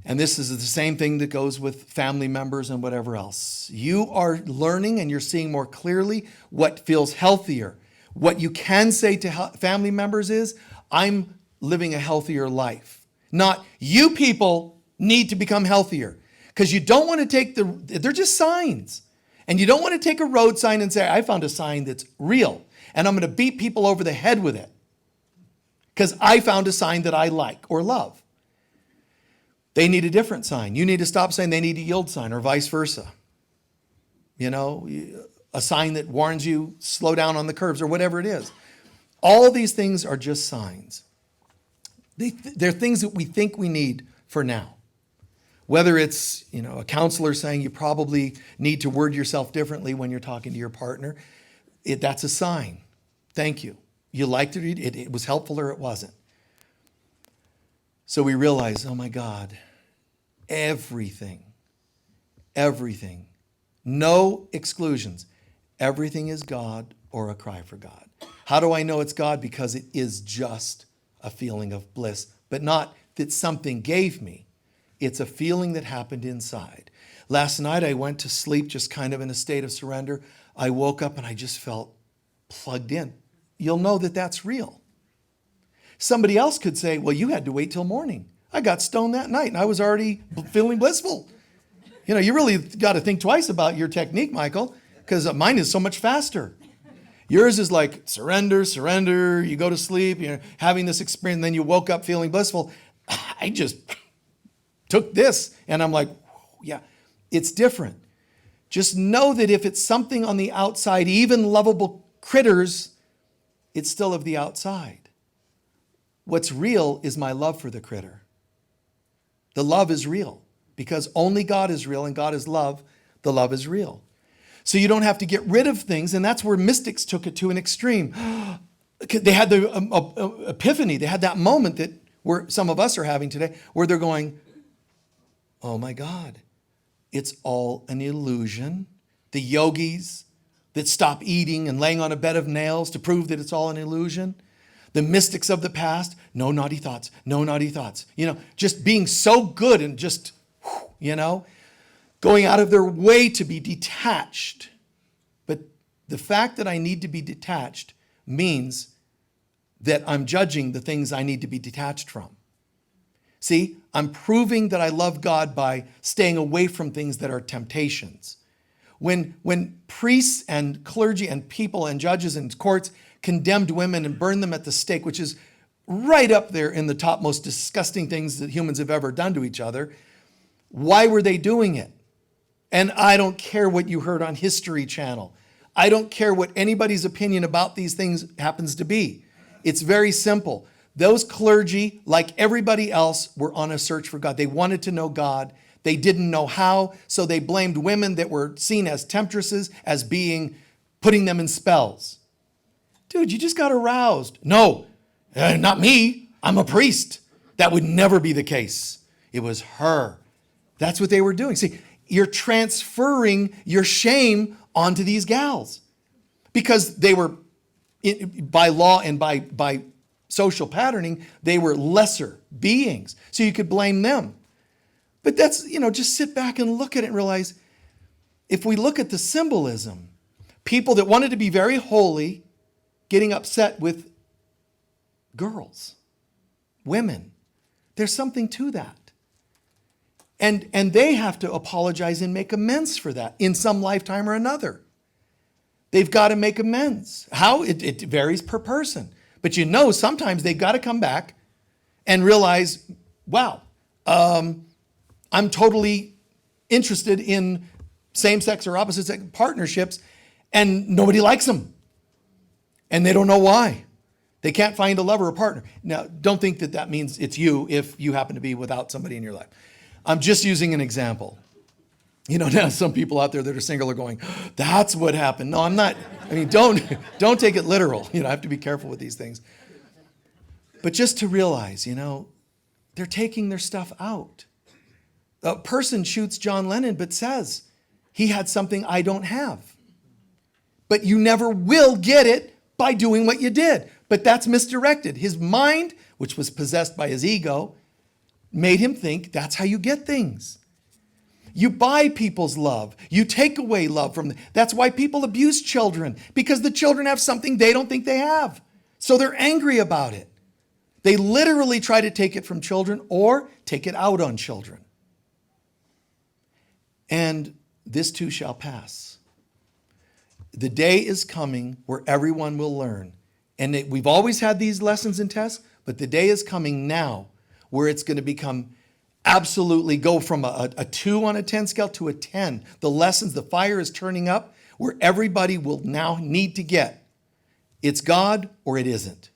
And this is the same thing that goes with family members and whatever else. You are learning and you're seeing more clearly what feels healthier. What you can say to family members is, I'm living a healthier life. Not, you people need to become healthier. Because you don't want to take they're just signs. And you don't want to take a road sign and say, I found a sign that's real. And I'm going to beat people over the head with it. Because I found a sign that I like or love. They need a different sign. You need to stop saying they need a yield sign or vice versa. A sign that warns you, slow down on the curves or whatever it is. All these things are just signs. They're things that we think we need for now. Whether it's, a counselor saying you probably need to word yourself differently when you're talking to your partner, that's a sign. Thank you. You liked it, it was helpful or it wasn't. So we realize, oh my God, everything, no exclusions. Everything is God or a cry for God. How do I know it's God? Because it is just a feeling of bliss, but not that something gave me. It's a feeling that happened inside. Last night I went to sleep just kind of in a state of surrender. I woke up and I just felt plugged in. You'll know that that's real. Somebody else could say, well, you had to wait till morning. I got stoned that night and I was already feeling blissful. You really got to think twice about your technique, Michael, because mine is so much faster. Yours is like surrender, you go to sleep, you're having this experience, and then you woke up feeling blissful. I just took this and I'm like, yeah, it's different. Just know that if it's something on the outside, even lovable critters, it's still of the outside. What's real is my love for the critter. The love is real because only God is real and God is love. The love is real. So you don't have to get rid of things. And that's where mystics took it to an extreme. They had the epiphany. They had that moment that where some of us are having today where they're going, oh my God, it's all an illusion. The yogis that stop eating and laying on a bed of nails to prove that it's all an illusion. The mystics of the past, no naughty thoughts, no naughty thoughts. Just being so good and just, going out of their way to be detached. But the fact that I need to be detached means that I'm judging the things I need to be detached from. See, I'm proving that I love God by staying away from things that are temptations. When priests and clergy and people and judges and courts condemned women and burned them at the stake, which is right up there in the top most disgusting things that humans have ever done to each other, why were they doing it? And I don't care what you heard on History Channel. I don't care what anybody's opinion about these things happens to be. It's very simple. Those clergy, like everybody else, were on a search for God. They wanted to know God. They didn't know how, so they blamed women that were seen as temptresses as putting them in spells. Dude, you just got aroused. No, not me. I'm a priest. That would never be the case. It was her. That's what they were doing. See, you're transferring your shame onto these gals because they were, by law and by social patterning, they were lesser beings. So you could blame them. But that's, just sit back and look at it and realize if we look at the symbolism, people that wanted to be very holy getting upset with girls, women, there's something to that. And they have to apologize and make amends for that in some lifetime or another. They've got to make amends. How? It varies per person. But sometimes they've got to come back and realize, wow, I'm totally interested in same-sex or opposite-sex partnerships, and nobody likes them. And they don't know why. They can't find a lover or partner. Now, don't think that that means it's you if you happen to be without somebody in your life. I'm just using an example. You know, now some people out there that are single are going, that's what happened. No, I'm not. I mean, don't take it literal. You know, I have to be careful with these things. But just to realize, you know, they're taking their stuff out. A person shoots John Lennon but says, he had something I don't have. But you never will get it by doing what you did. But that's misdirected. His mind, which was possessed by his ego, made him think that's how you get things. You buy people's love. You take away love from them. That's why people abuse children, because the children have something they don't think they have. So they're angry about it. They literally try to take it from children or take it out on children. And this too shall pass. The day is coming where everyone will learn. And we've always had these lessons and tests, but the day is coming now where it's going to become absolutely go from a 2 on a 10 scale to a 10. The lessons, the fire is turning up where everybody will now need to get. It's God or it isn't.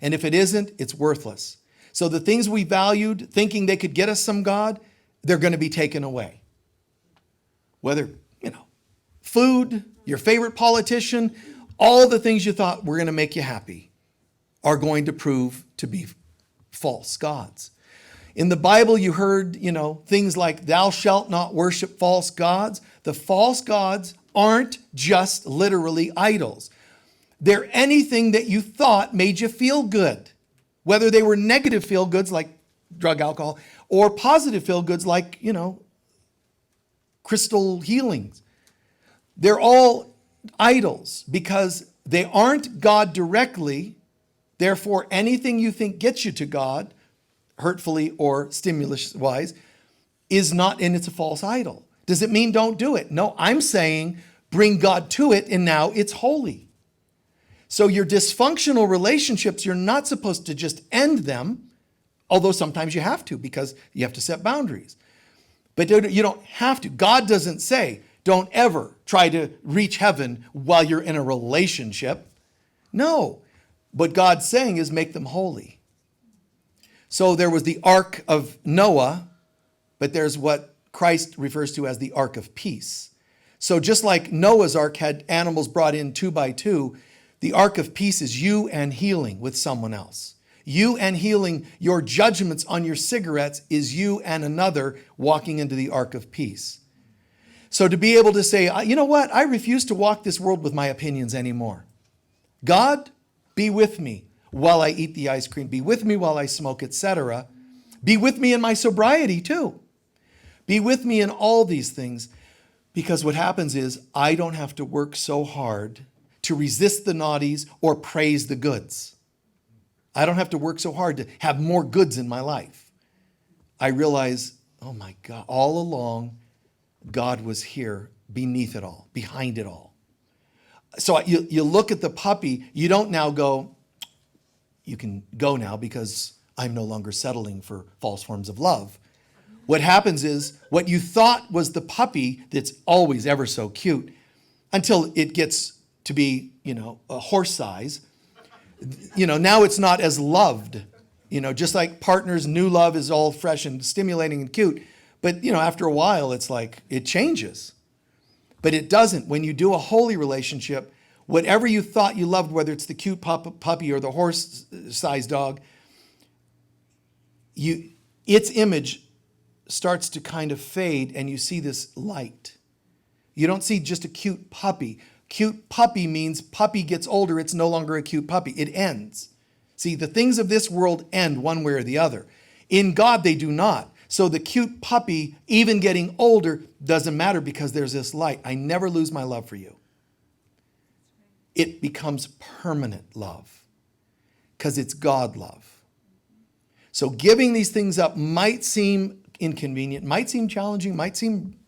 And if it isn't, it's worthless. So the things we valued, thinking they could get us some God, they're going to be taken away. Whether, you know, food, your favorite politician, all the things you thought were going to make you happy are going to prove to be false gods. In the Bible, you heard, you know, things like, thou shalt not worship false gods. The false gods aren't just literally idols. They're anything that you thought made you feel good, whether they were negative feel goods like drug, alcohol, or positive feel goods like, you know, crystal healings. They're all idols because they aren't God directly. Therefore, anything you think gets you to God, hurtfully or stimulus-wise, is not, and it's a false idol. Does it mean don't do it? No, I'm saying bring God to it, and now it's holy. So your dysfunctional relationships, you're not supposed to just end them, although sometimes you have to because you have to set boundaries. But you don't have to. God doesn't say, don't ever try to reach heaven while you're in a relationship. No. What God's saying is make them holy. So there was the Ark of Noah, but there's what Christ refers to as the Ark of Peace. So just like Noah's Ark had animals brought in 2 by 2, the Ark of Peace is you and healing with someone else. You and healing your judgments on your cigarettes is you and another walking into the Ark of Peace. So to be able to say, you know what? I refuse to walk this world with my opinions anymore. God, be with me while I eat the ice cream. Be with me while I smoke, etc. Be with me in my sobriety too. Be with me in all these things, because what happens is I don't have to work so hard to resist the naughties or praise the goods. I don't have to work so hard to have more goods in my life. I realize, oh my God, all along, God was here beneath it all, behind it all. So you look at the puppy, you don't now go, you can go now because I'm no longer settling for false forms of love. What happens is what you thought was the puppy that's always ever so cute until it gets to be, you know, a horse size. You know, now it's not as loved. You know, just like partners, new love is all fresh and stimulating and cute. But, you know, after a while, it's like it changes. But it doesn't. When you do a holy relationship, whatever you thought you loved, whether it's the cute puppy or the horse-sized dog, its image starts to kind of fade and you see this light. You don't see just a cute puppy. Cute puppy means puppy gets older, it's no longer a cute puppy. It ends. See, the things of this world end one way or the other. In God, they do not. So the cute puppy, even getting older, doesn't matter because there's this light. I never lose my love for you. It becomes permanent love because it's God love. So giving these things up might seem inconvenient, might seem challenging, might seem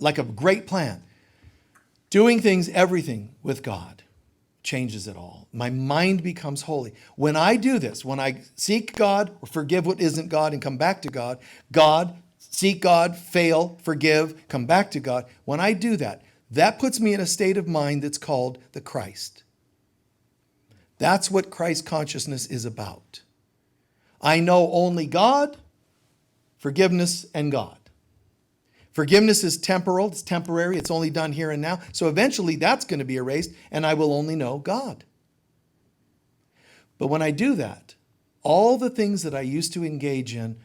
like a great plan. Doing things, everything with God changes it all. My mind becomes holy. When I do this, when I seek God or forgive what isn't God and come back to God, God seek God, fail, forgive, come back to God. When I do that, that puts me in a state of mind that's called the Christ. That's what Christ consciousness is about. I know only God, forgiveness, and God. Forgiveness is temporal, it's temporary, it's only done here and now. So eventually that's going to be erased, and I will only know God. But when I do that, all the things that I used to engage in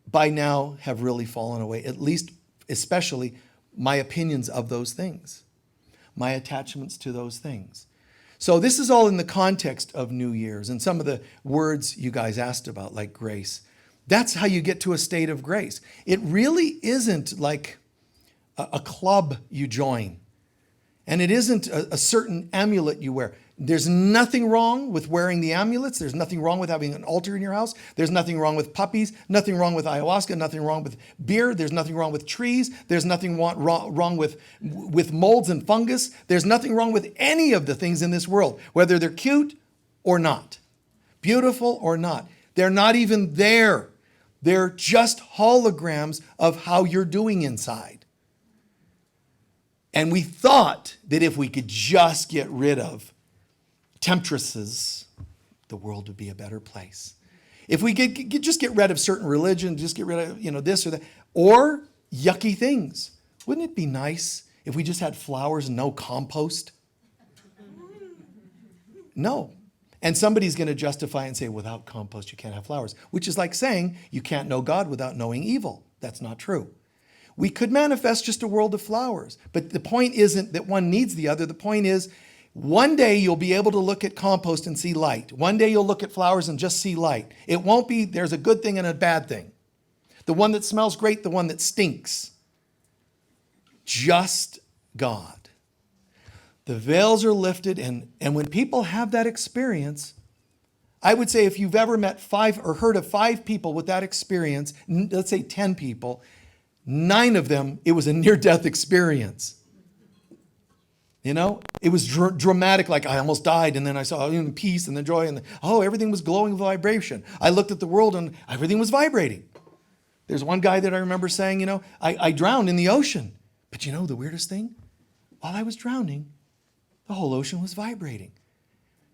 by now have really fallen away, at least, especially my opinions of those things, my attachments to those things. So this is all in the context of New Year's and some of the words you guys asked about, like grace. That's how you get to a state of grace. It really isn't like a club you join. And it isn't a certain amulet you wear. There's nothing wrong with wearing the amulets. There's nothing wrong with having an altar in your house. There's nothing wrong with puppies, nothing wrong with ayahuasca, nothing wrong with beer. There's nothing wrong with trees. There's nothing wrong with molds and fungus. There's nothing wrong with any of the things in this world, whether they're cute or not, beautiful or not. They're not even there. They're just holograms of how you're doing inside. And we thought that if we could just get rid of temptresses, the world would be a better place. If we could just get rid of certain religion, just get rid of this or that, or yucky things. Wouldn't it be nice if we just had flowers and no compost? No. And somebody's going to justify and say, without compost, you can't have flowers, which is like saying you can't know God without knowing evil. That's not true. We could manifest just a world of flowers, but the point isn't that one needs the other. The point is, one day you'll be able to look at compost and see light. One day you'll look at flowers and just see light. It won't be there's a good thing and a bad thing. The one that smells great, the one that stinks. Just God. The veils are lifted, and when people have that experience, I would say if you've ever met 5 or heard of 5 people with that experience, let's say 10 people, 9 of them, it was a near-death experience. It was dramatic, like I almost died, and then I saw peace and the joy, and everything was glowing with vibration. I looked at the world, and everything was vibrating. There's one guy that I remember saying, I drowned in the ocean. But the weirdest thing? While I was drowning, the whole ocean was vibrating.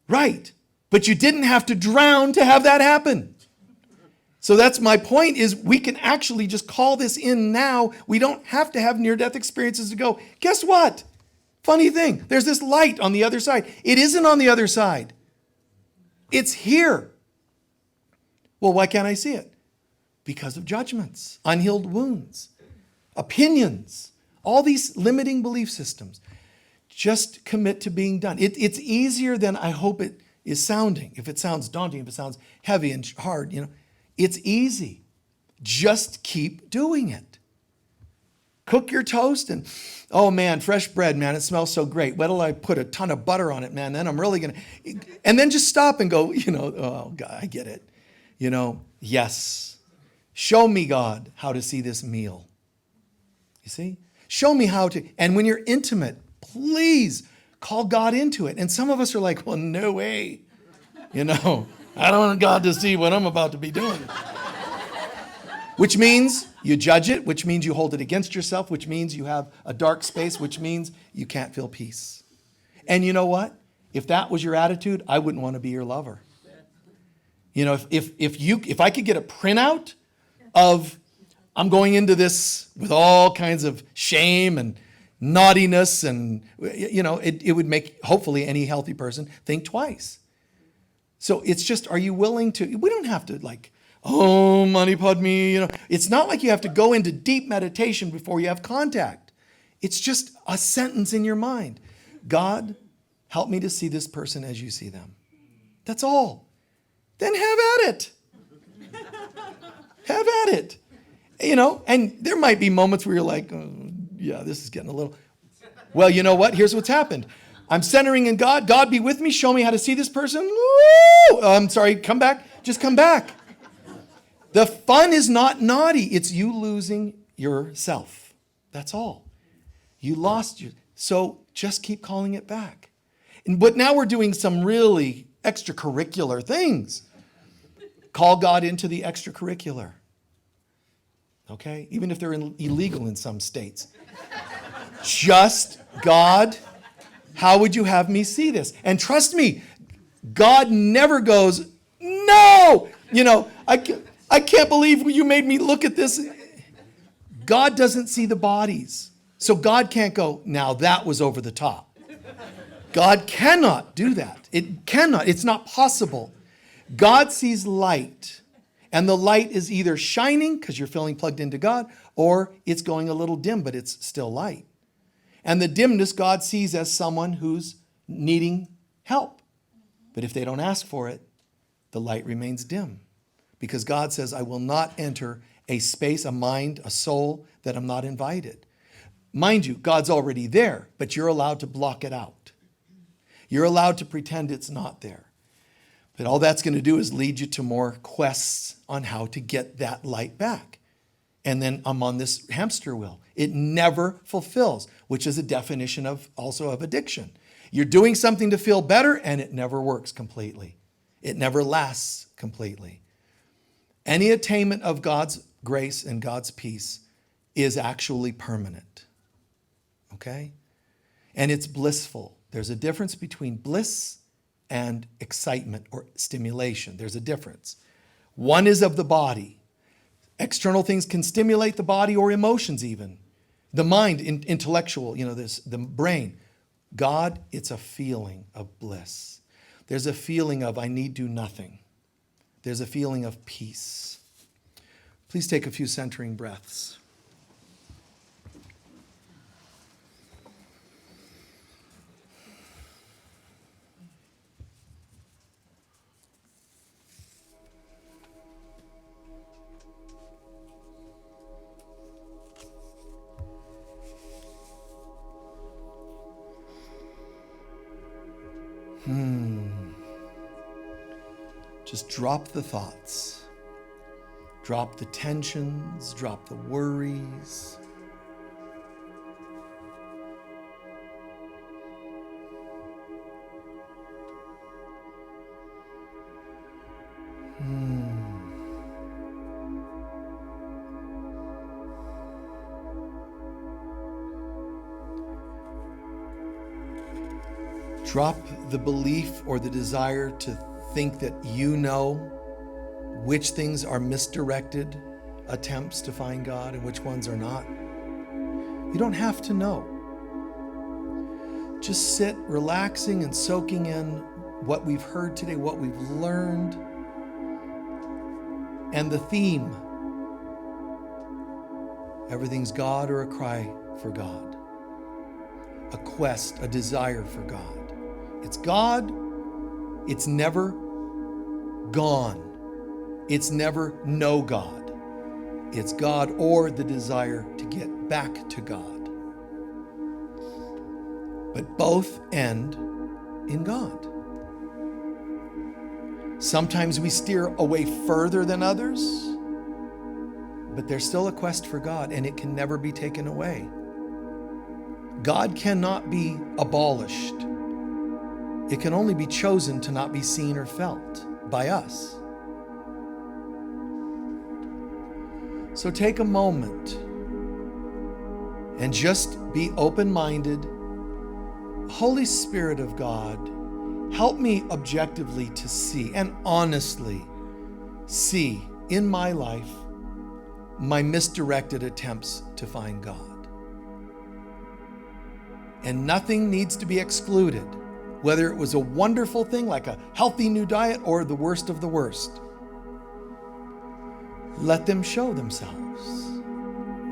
Right, but you didn't have to drown to have that happen. So that's my point, is we can actually just call this in now. We don't have to have near-death experiences to go, guess what? Funny thing, there's this light on the other side. It isn't on the other side. It's here. Well, why can't I see it? Because of judgments, unhealed wounds, opinions, all these limiting belief systems. Just commit to being done. It's easier than I hope it is sounding. If it sounds daunting, if it sounds heavy and hard, it's easy. Just keep doing it. Cook your toast and, oh man, fresh bread, man, it smells so great. Wait till I put a ton of butter on it, man, then I'm really going to, and then just stop and go, oh God, I get it. Yes, show me, God, how to see this meal. You see? Show me how to, and when you're intimate, please call God into it. And some of us are like, well, no way. I don't want God to see what I'm about to be doing. Which means you judge it, which means you hold it against yourself, which means you have a dark space, which means you can't feel peace. And you know what? If that was your attitude, I wouldn't want to be your lover. If I could get a printout of I'm going into this with all kinds of shame and naughtiness, and it would make hopefully any healthy person think twice. So it's just, are you willing to? We don't have to Mani Padme, It's not like you have to go into deep meditation before you have contact. It's just a sentence in your mind. God, help me to see this person as you see them. That's all. Then have at it. Have at it. And there might be moments where you're like, yeah, this is getting a little. Well, you know what? Here's what's happened. I'm centering in God. God, be with me. Show me how to see this person. Woo! I'm sorry. Come back. Just come back. The fun is not naughty. It's you losing yourself. That's all. You lost you. So just keep calling it back. But now we're doing some really extracurricular things. Call God into the extracurricular. okay? Even if they're illegal in some states. Just, God, how would you have me see this? And trust me, God never goes, no! I can't believe you made me look at this. God doesn't see the bodies. So God can't go, now that was over the top. God cannot do that. It cannot. It's not possible. God sees light. And the light is either shining because you're feeling plugged into God, or it's going a little dim, but it's still light. And the dimness God sees as someone who's needing help. But if they don't ask for it, the light remains dim. Because God says, I will not enter a space, a mind, a soul that I'm not invited. Mind you, God's already there, but you're allowed to block it out. You're allowed to pretend it's not there. But all that's going to do is lead you to more quests on how to get that light back. And then I'm on this hamster wheel. It never fulfills, which is a definition of addiction. You're doing something to feel better, and it never works completely. It never lasts completely. Any attainment of God's grace and God's peace is actually permanent. Okay? And it's blissful. There's a difference between bliss and excitement or stimulation. There's a difference. One is of the body. External things can stimulate the body or emotions even. The mind, intellectual, the brain. God, it's a feeling of bliss. There's a feeling of I need do nothing. There's a feeling of peace. Please take a few centering breaths. Just drop the thoughts. Drop the tensions. Drop the worries. Drop the belief or the desire to think that you know which things are misdirected attempts to find God and which ones are not. You don't have to know. Just sit relaxing and soaking in what we've heard today, what we've learned, and the theme. Everything's God or a cry for God. A quest, a desire for God. It's God. It's never gone. It's never no God. It's God or the desire to get back to God. But both end in God. Sometimes we steer away further than others, but there's still a quest for God, and it can never be taken away. God cannot be abolished. It can only be chosen to not be seen or felt by us. So take a moment and just be open-minded. Holy Spirit of God, help me objectively to see and honestly see in my life my misdirected attempts to find God. And nothing needs to be excluded. Whether it was a wonderful thing like a healthy new diet or the worst of the worst. Let them show themselves.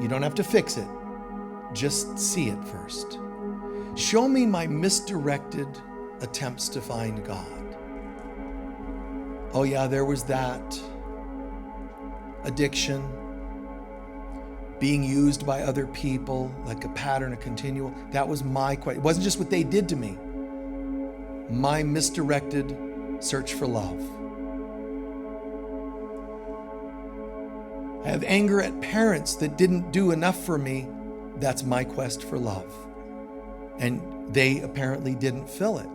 You don't have to fix it. Just see it first. Show me my misdirected attempts to find God. Oh yeah, there was that. Addiction. Being used by other people like a pattern, a continual. That was my question. It wasn't just what they did to me. My misdirected search for love. I have anger at parents that didn't do enough for me. That's my quest for love. And they apparently didn't fill it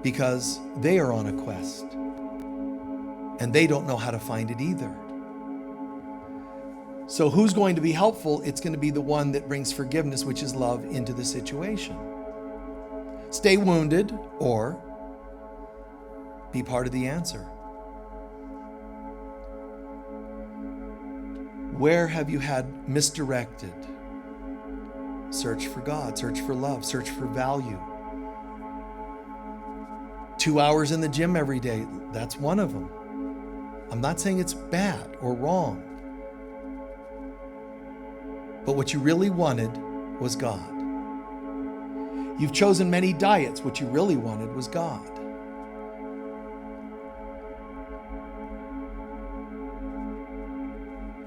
because they are on a quest and they don't know how to find it either. So who's going to be helpful? It's going to be the one that brings forgiveness, which is love, into the situation. Stay wounded or be part of the answer. Where have you had misdirected? Search for God, search for love, search for value. 2 hours in the gym every day, that's one of them. I'm not saying it's bad or wrong. But what you really wanted was God. You've chosen many diets. What you really wanted was God.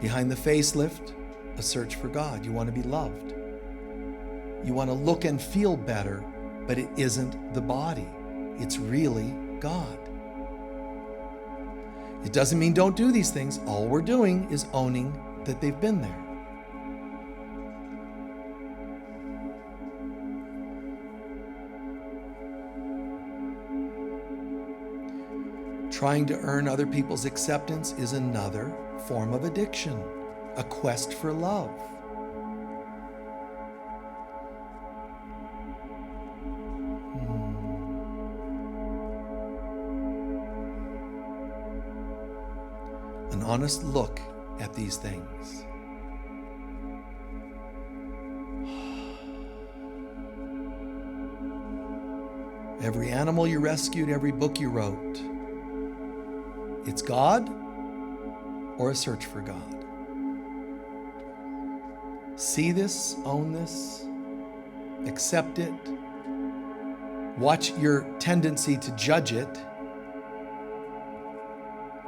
Behind the facelift, a search for God. You want to be loved. You want to look and feel better, but it isn't the body. It's really God. It doesn't mean don't do these things. All we're doing is owning that they've been there. Trying to earn other people's acceptance is another form of addiction, a quest for love. An honest look at these things. Every animal you rescued, every book you wrote, it's God or a search for God. See this, own this, accept it. Watch your tendency to judge it,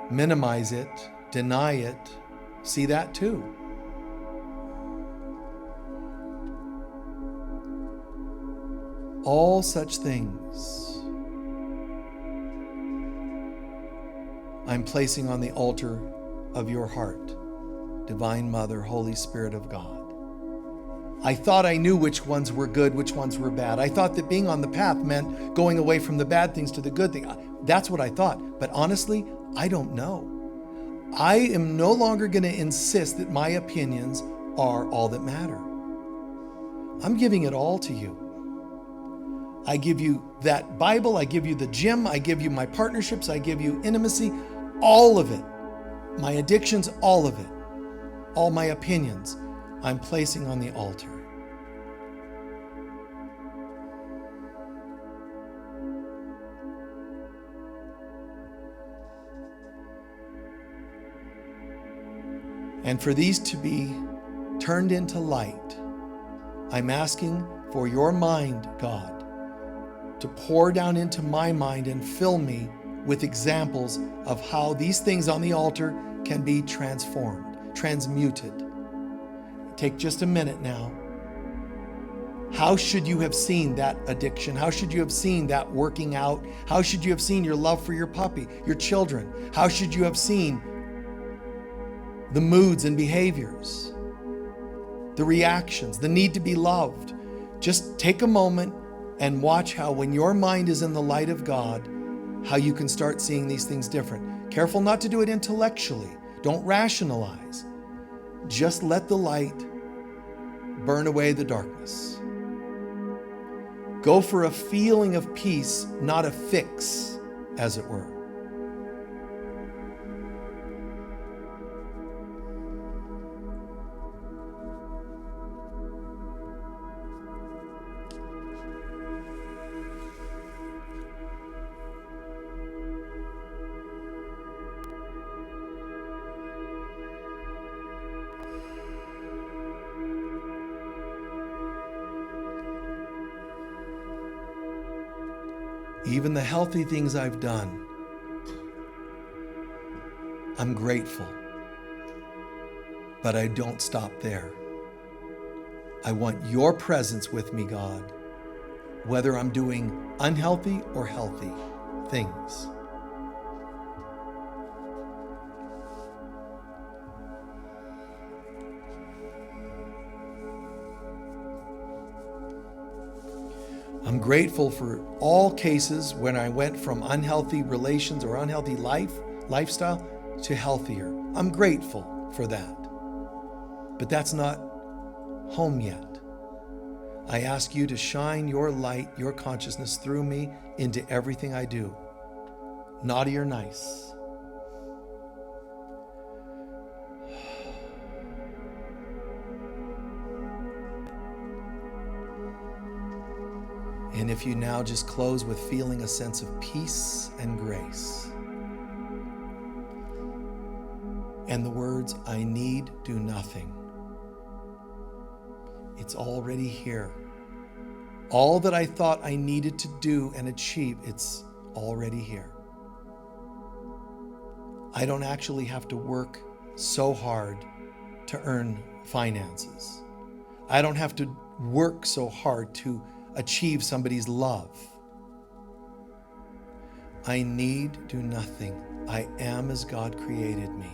minimize it, deny it. See that too. All such things I'm placing on the altar of your heart, Divine Mother, Holy Spirit of God. I thought I knew which ones were good, which ones were bad. I thought that being on the path meant going away from the bad things to the good thing. That's what I thought. But honestly, I don't know. I am no longer going to insist that my opinions are all that matter. I'm giving it all to you. I give you that Bible, I give you the gym, I give you my partnerships, I give you intimacy, all of it. My addictions, all of it. All my opinions, I'm placing on the altar. And for these to be turned into light, I'm asking for your mind, God, to pour down into my mind and fill me with examples of how these things on the altar can be transformed, transmuted. Take just a minute now. How should you have seen that addiction? How should you have seen that working out? How should you have seen your love for your puppy, your children? How should you have seen the moods and behaviors, the reactions, the need to be loved? Just take a moment and watch how, when your mind is in the light of God, how you can start seeing these things different. Careful not to do it intellectually. Don't rationalize. Just let the light burn away the darkness. Go for a feeling of peace, not a fix, as it were. Even the healthy things I've done, I'm grateful. But I don't stop there. I want your presence with me, God, whether I'm doing unhealthy or healthy things. I'm grateful for all cases when I went from unhealthy relations or unhealthy lifestyle to healthier. I'm grateful for that. But that's not home yet. I ask you to shine your light, your consciousness through me into everything I do, naughty or nice. And if you now just close with feeling a sense of peace and grace, and the words, I need do nothing. It's already here. All that I thought I needed to do and achieve, it's already here. I don't actually have to work so hard to earn finances. I don't have to work so hard to achieve somebody's love. I need do nothing. I am as God created me.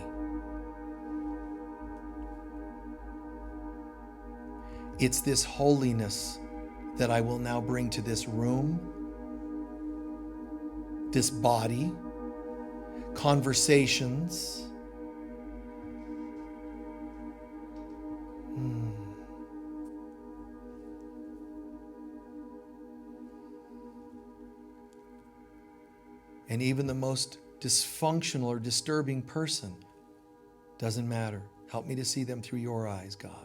It's this holiness that I will now bring to this room, this body, conversations. And even the most dysfunctional or disturbing person, doesn't matter. Help me to see them through your eyes, God.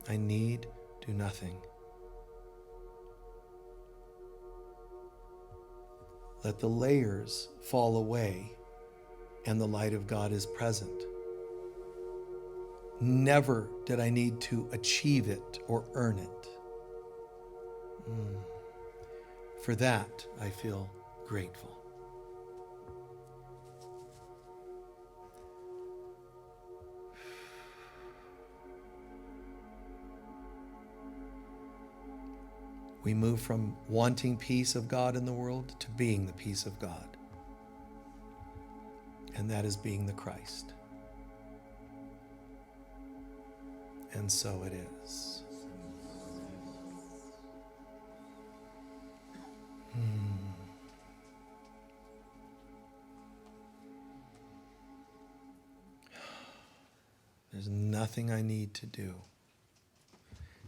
I need do nothing. Let the layers fall away and the light of God is present. Never did I need to achieve it or earn it. For that, I feel grateful. We move from wanting peace of God in the world to being the peace of God. And that is being the Christ. And so it is. There's nothing I need to do.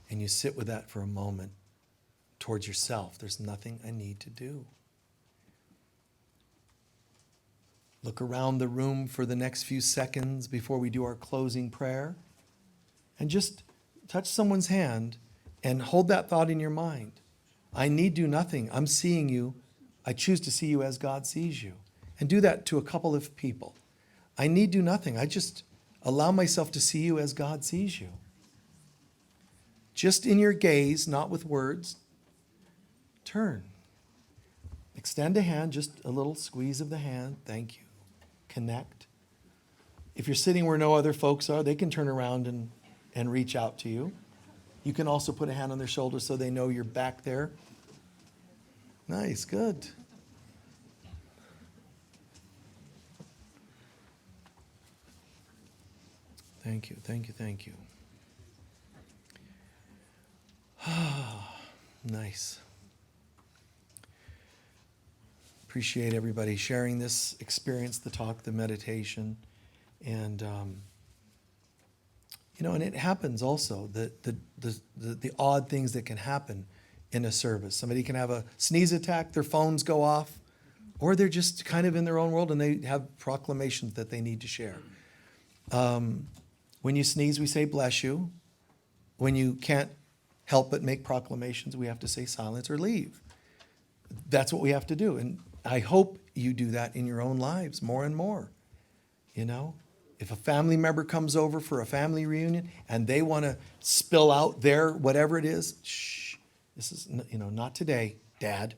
And you sit with that for a moment towards yourself. There's nothing I need to do. Look around the room for the next few seconds before we do our closing prayer. And just touch someone's hand and hold that thought in your mind. I need do nothing. I'm seeing you. I choose to see you as God sees you. And do that to a couple of people. I need do nothing. I just allow myself to see you as God sees you. Just in your gaze, not with words. Turn. Extend a hand, just a little squeeze of the hand. Thank you. Connect. If you're sitting where no other folks are, they can turn around and reach out to you. You can also put a hand on their shoulder so they know you're back there. Nice, good. Thank you, thank you, thank you. Nice. Appreciate everybody sharing this experience, the talk, the meditation. And, and it happens also, the odd things that can happen in a service. Somebody can have a sneeze attack, their phones go off, or they're just kind of in their own world and they have proclamations that they need to share. When you sneeze, we say, bless you. When you can't help but make proclamations, we have to say silence or leave. That's what we have to do. And I hope you do that in your own lives more and more. If a family member comes over for a family reunion and they want to spill out their whatever it is, shh, this is, not today, Dad,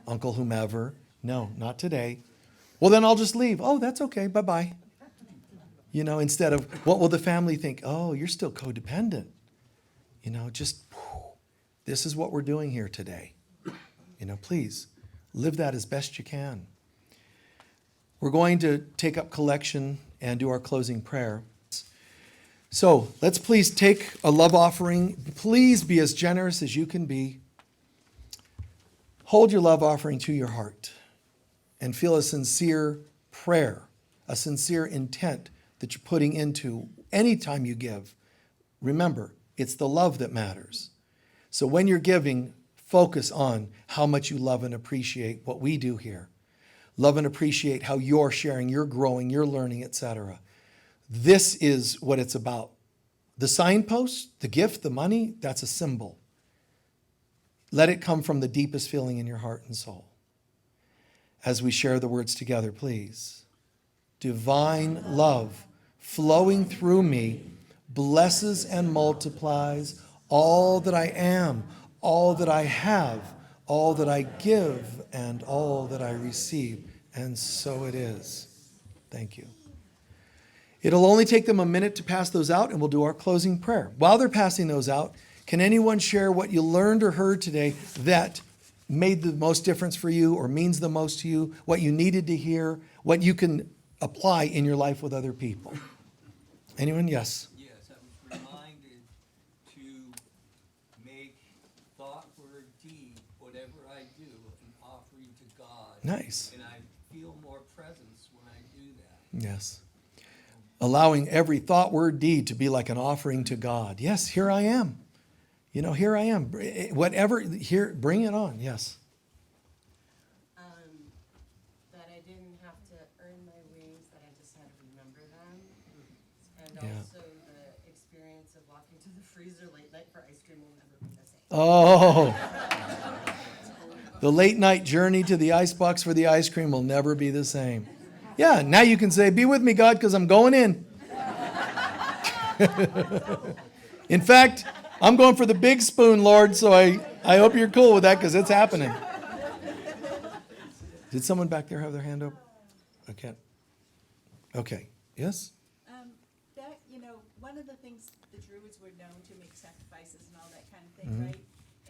Uncle whomever. No, not today. Well, then I'll just leave. Oh, that's okay. Bye-bye. Instead of, what will the family think? Oh, you're still codependent. This is what we're doing here today. Please live that as best you can. We're going to take up collection and do our closing prayer. So let's please take a love offering. Please be as generous as you can be. Hold your love offering to your heart and feel a sincere prayer, a sincere intent that you're putting into any time you give. Remember, it's the love that matters. So when you're giving, focus on how much you love and appreciate what we do here. Love and appreciate how you're sharing, you're growing, you're learning, etc. This is what it's about. The signpost, the gift, the money, that's a symbol. Let it come from the deepest feeling in your heart and soul. As we share the words together, please. Divine love flowing through me blesses and multiplies all that I am, all that I have, all that I give, and all that I receive. And so it is. Thank you. It'll only take them a minute to pass those out, and we'll do our closing prayer. While they're passing those out, can anyone share what you learned or heard today that made the most difference for you or means the most to you, what you needed to hear, what you can apply in your life with other people? Anyone? Yes. Yes, I was reminded to make thought, word, deed, whatever I do, an offering to God. Nice. And I feel more presence when I do that. Yes. Allowing every thought, word, deed to be like an offering to God. Yes, here I am. Here I am. Whatever, here, bring it on. Yes. That I didn't have to earn my wings, that I just had to remember them. And Yeah. also the experience of walking to the freezer late night for ice cream will never be the same. Oh, the late night journey to the icebox for the ice cream will never be the same. Yeah, now you can say, be with me, God, because I'm going in. In fact, I'm going for the big spoon, Lord, so I hope you're cool with that because it's happening. Did someone back there have their hand up? Okay. Okay. Yes? One of the things the Druids were known to make sacrifices and all that kind of thing, right?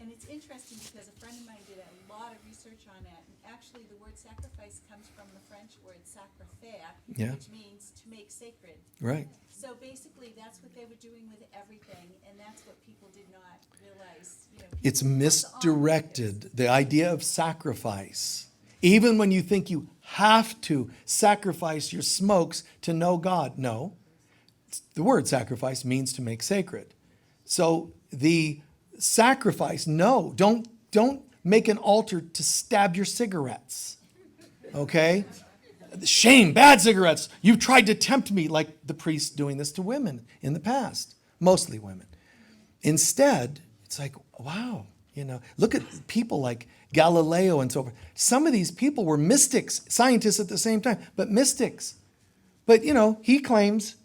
And it's interesting because a friend of mine did a lot of research on that, and actually the word sacrifice comes from the French word sacrifier, Yeah. which means to make sacred. Right. So basically, that's what they were doing with everything, and that's what people did not realize. People It's focus on misdirected, the idea of sacrifice. Even when you think you have to sacrifice your smokes to know God. No. The word sacrifice means to make sacred. So the sacrifice, no, don't make an altar to stab your cigarettes. Okay? Shame, bad cigarettes. You've tried to tempt me, like the priests doing this to women in the past, mostly women. Instead, it's like, wow, look at people like Galileo and so forth. Some of these people were mystics, scientists at the same time, but mystics. But, he claims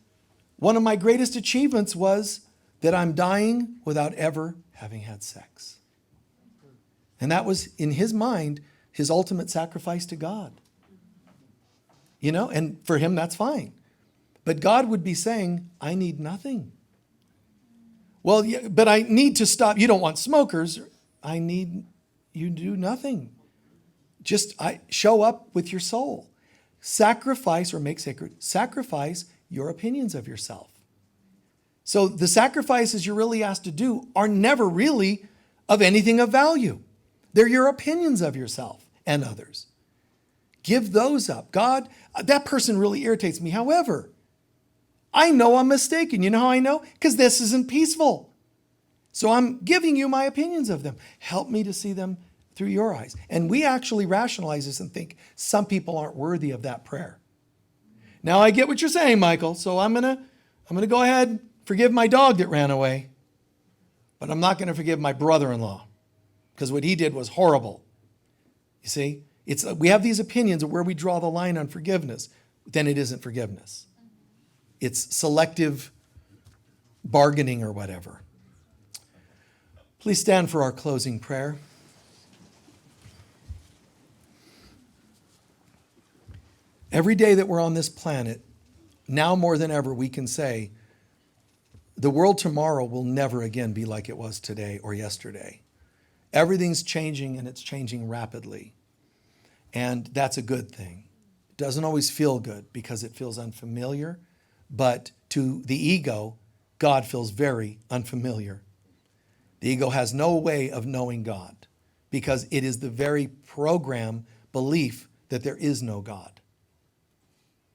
one of my greatest achievements was that I'm dying without ever having had sex. And that was, in his mind, his ultimate sacrifice to God. And for him, that's fine. But God would be saying, I need nothing. Well, yeah, but I need to stop. You don't want smokers. I need you to do nothing. Just show up with your soul. Sacrifice or make sacred. Sacrifice your opinions of yourself. So the sacrifices you're really asked to do are never really of anything of value. They're your opinions of yourself and others. Give those up. God, that person really irritates me. However, I know I'm mistaken. You know how I know? Because this isn't peaceful. So I'm giving you my opinions of them. Help me to see them through your eyes. And we actually rationalize this and think some people aren't worthy of that prayer. Now I get what you're saying, Michael. So I'm gonna go ahead and forgive my dog that ran away. But I'm not going to forgive my brother-in-law because what he did was horrible. You see? We have these opinions of where we draw the line on forgiveness. Then it isn't forgiveness. It's selective bargaining or whatever. Please stand for our closing prayer. Every day that we're on this planet, now more than ever, we can say, the world tomorrow will never again be like it was today or yesterday. Everything's changing, and it's changing rapidly. And that's a good thing. It doesn't always feel good because it feels unfamiliar, but to the ego, God feels very unfamiliar. The ego has no way of knowing God because it is the very program belief that there is no God.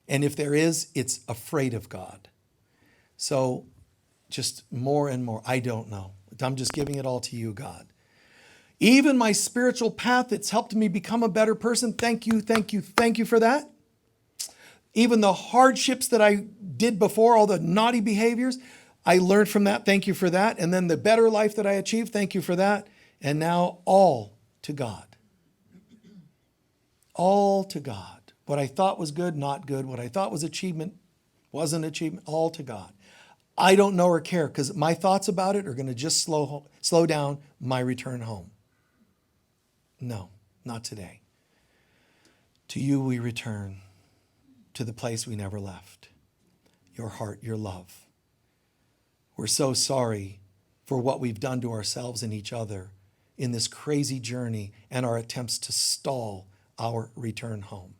And if there is, it's afraid of God. So just more and more, I don't know. I'm just giving it all to you, God. Even my spiritual path that's helped me become a better person, thank you, thank you, thank you for that. Even the hardships that I did before, all the naughty behaviors, I learned from that, thank you for that. And then the better life that I achieved, thank you for that. And now all to God. All to God. What I thought was good, not good. What I thought was achievement, wasn't achievement, all to God. I don't know or care because my thoughts about it are going to just slow down my return home. No, not today. To you we return, to the place we never left. Your heart, your love. We're so sorry for what we've done to ourselves and each other in this crazy journey and our attempts to stall our return home.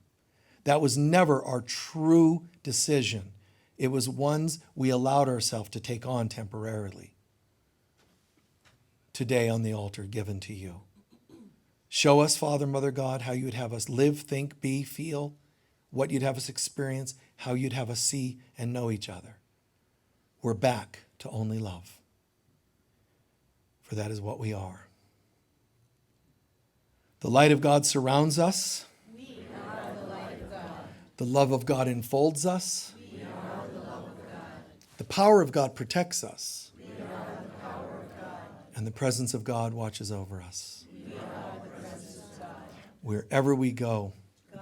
That was never our true decision. It was ones we allowed ourselves to take on temporarily. Today on the altar given to you. Show us, Father, Mother God, how you would have us live, think, be, feel, what you'd have us experience, how you'd have us see and know each other. We're back to only love. For that is what we are. The light of God surrounds us. We are the light of God. The love of God enfolds us. We are the love of God. The power of God protects us. We are the power of God. And the presence of God watches over us. We are the presence of God. Wherever we go,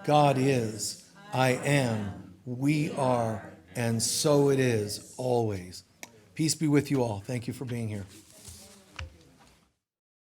God is, I am, we are, and so it is always. Peace be with you all. Thank you for being here.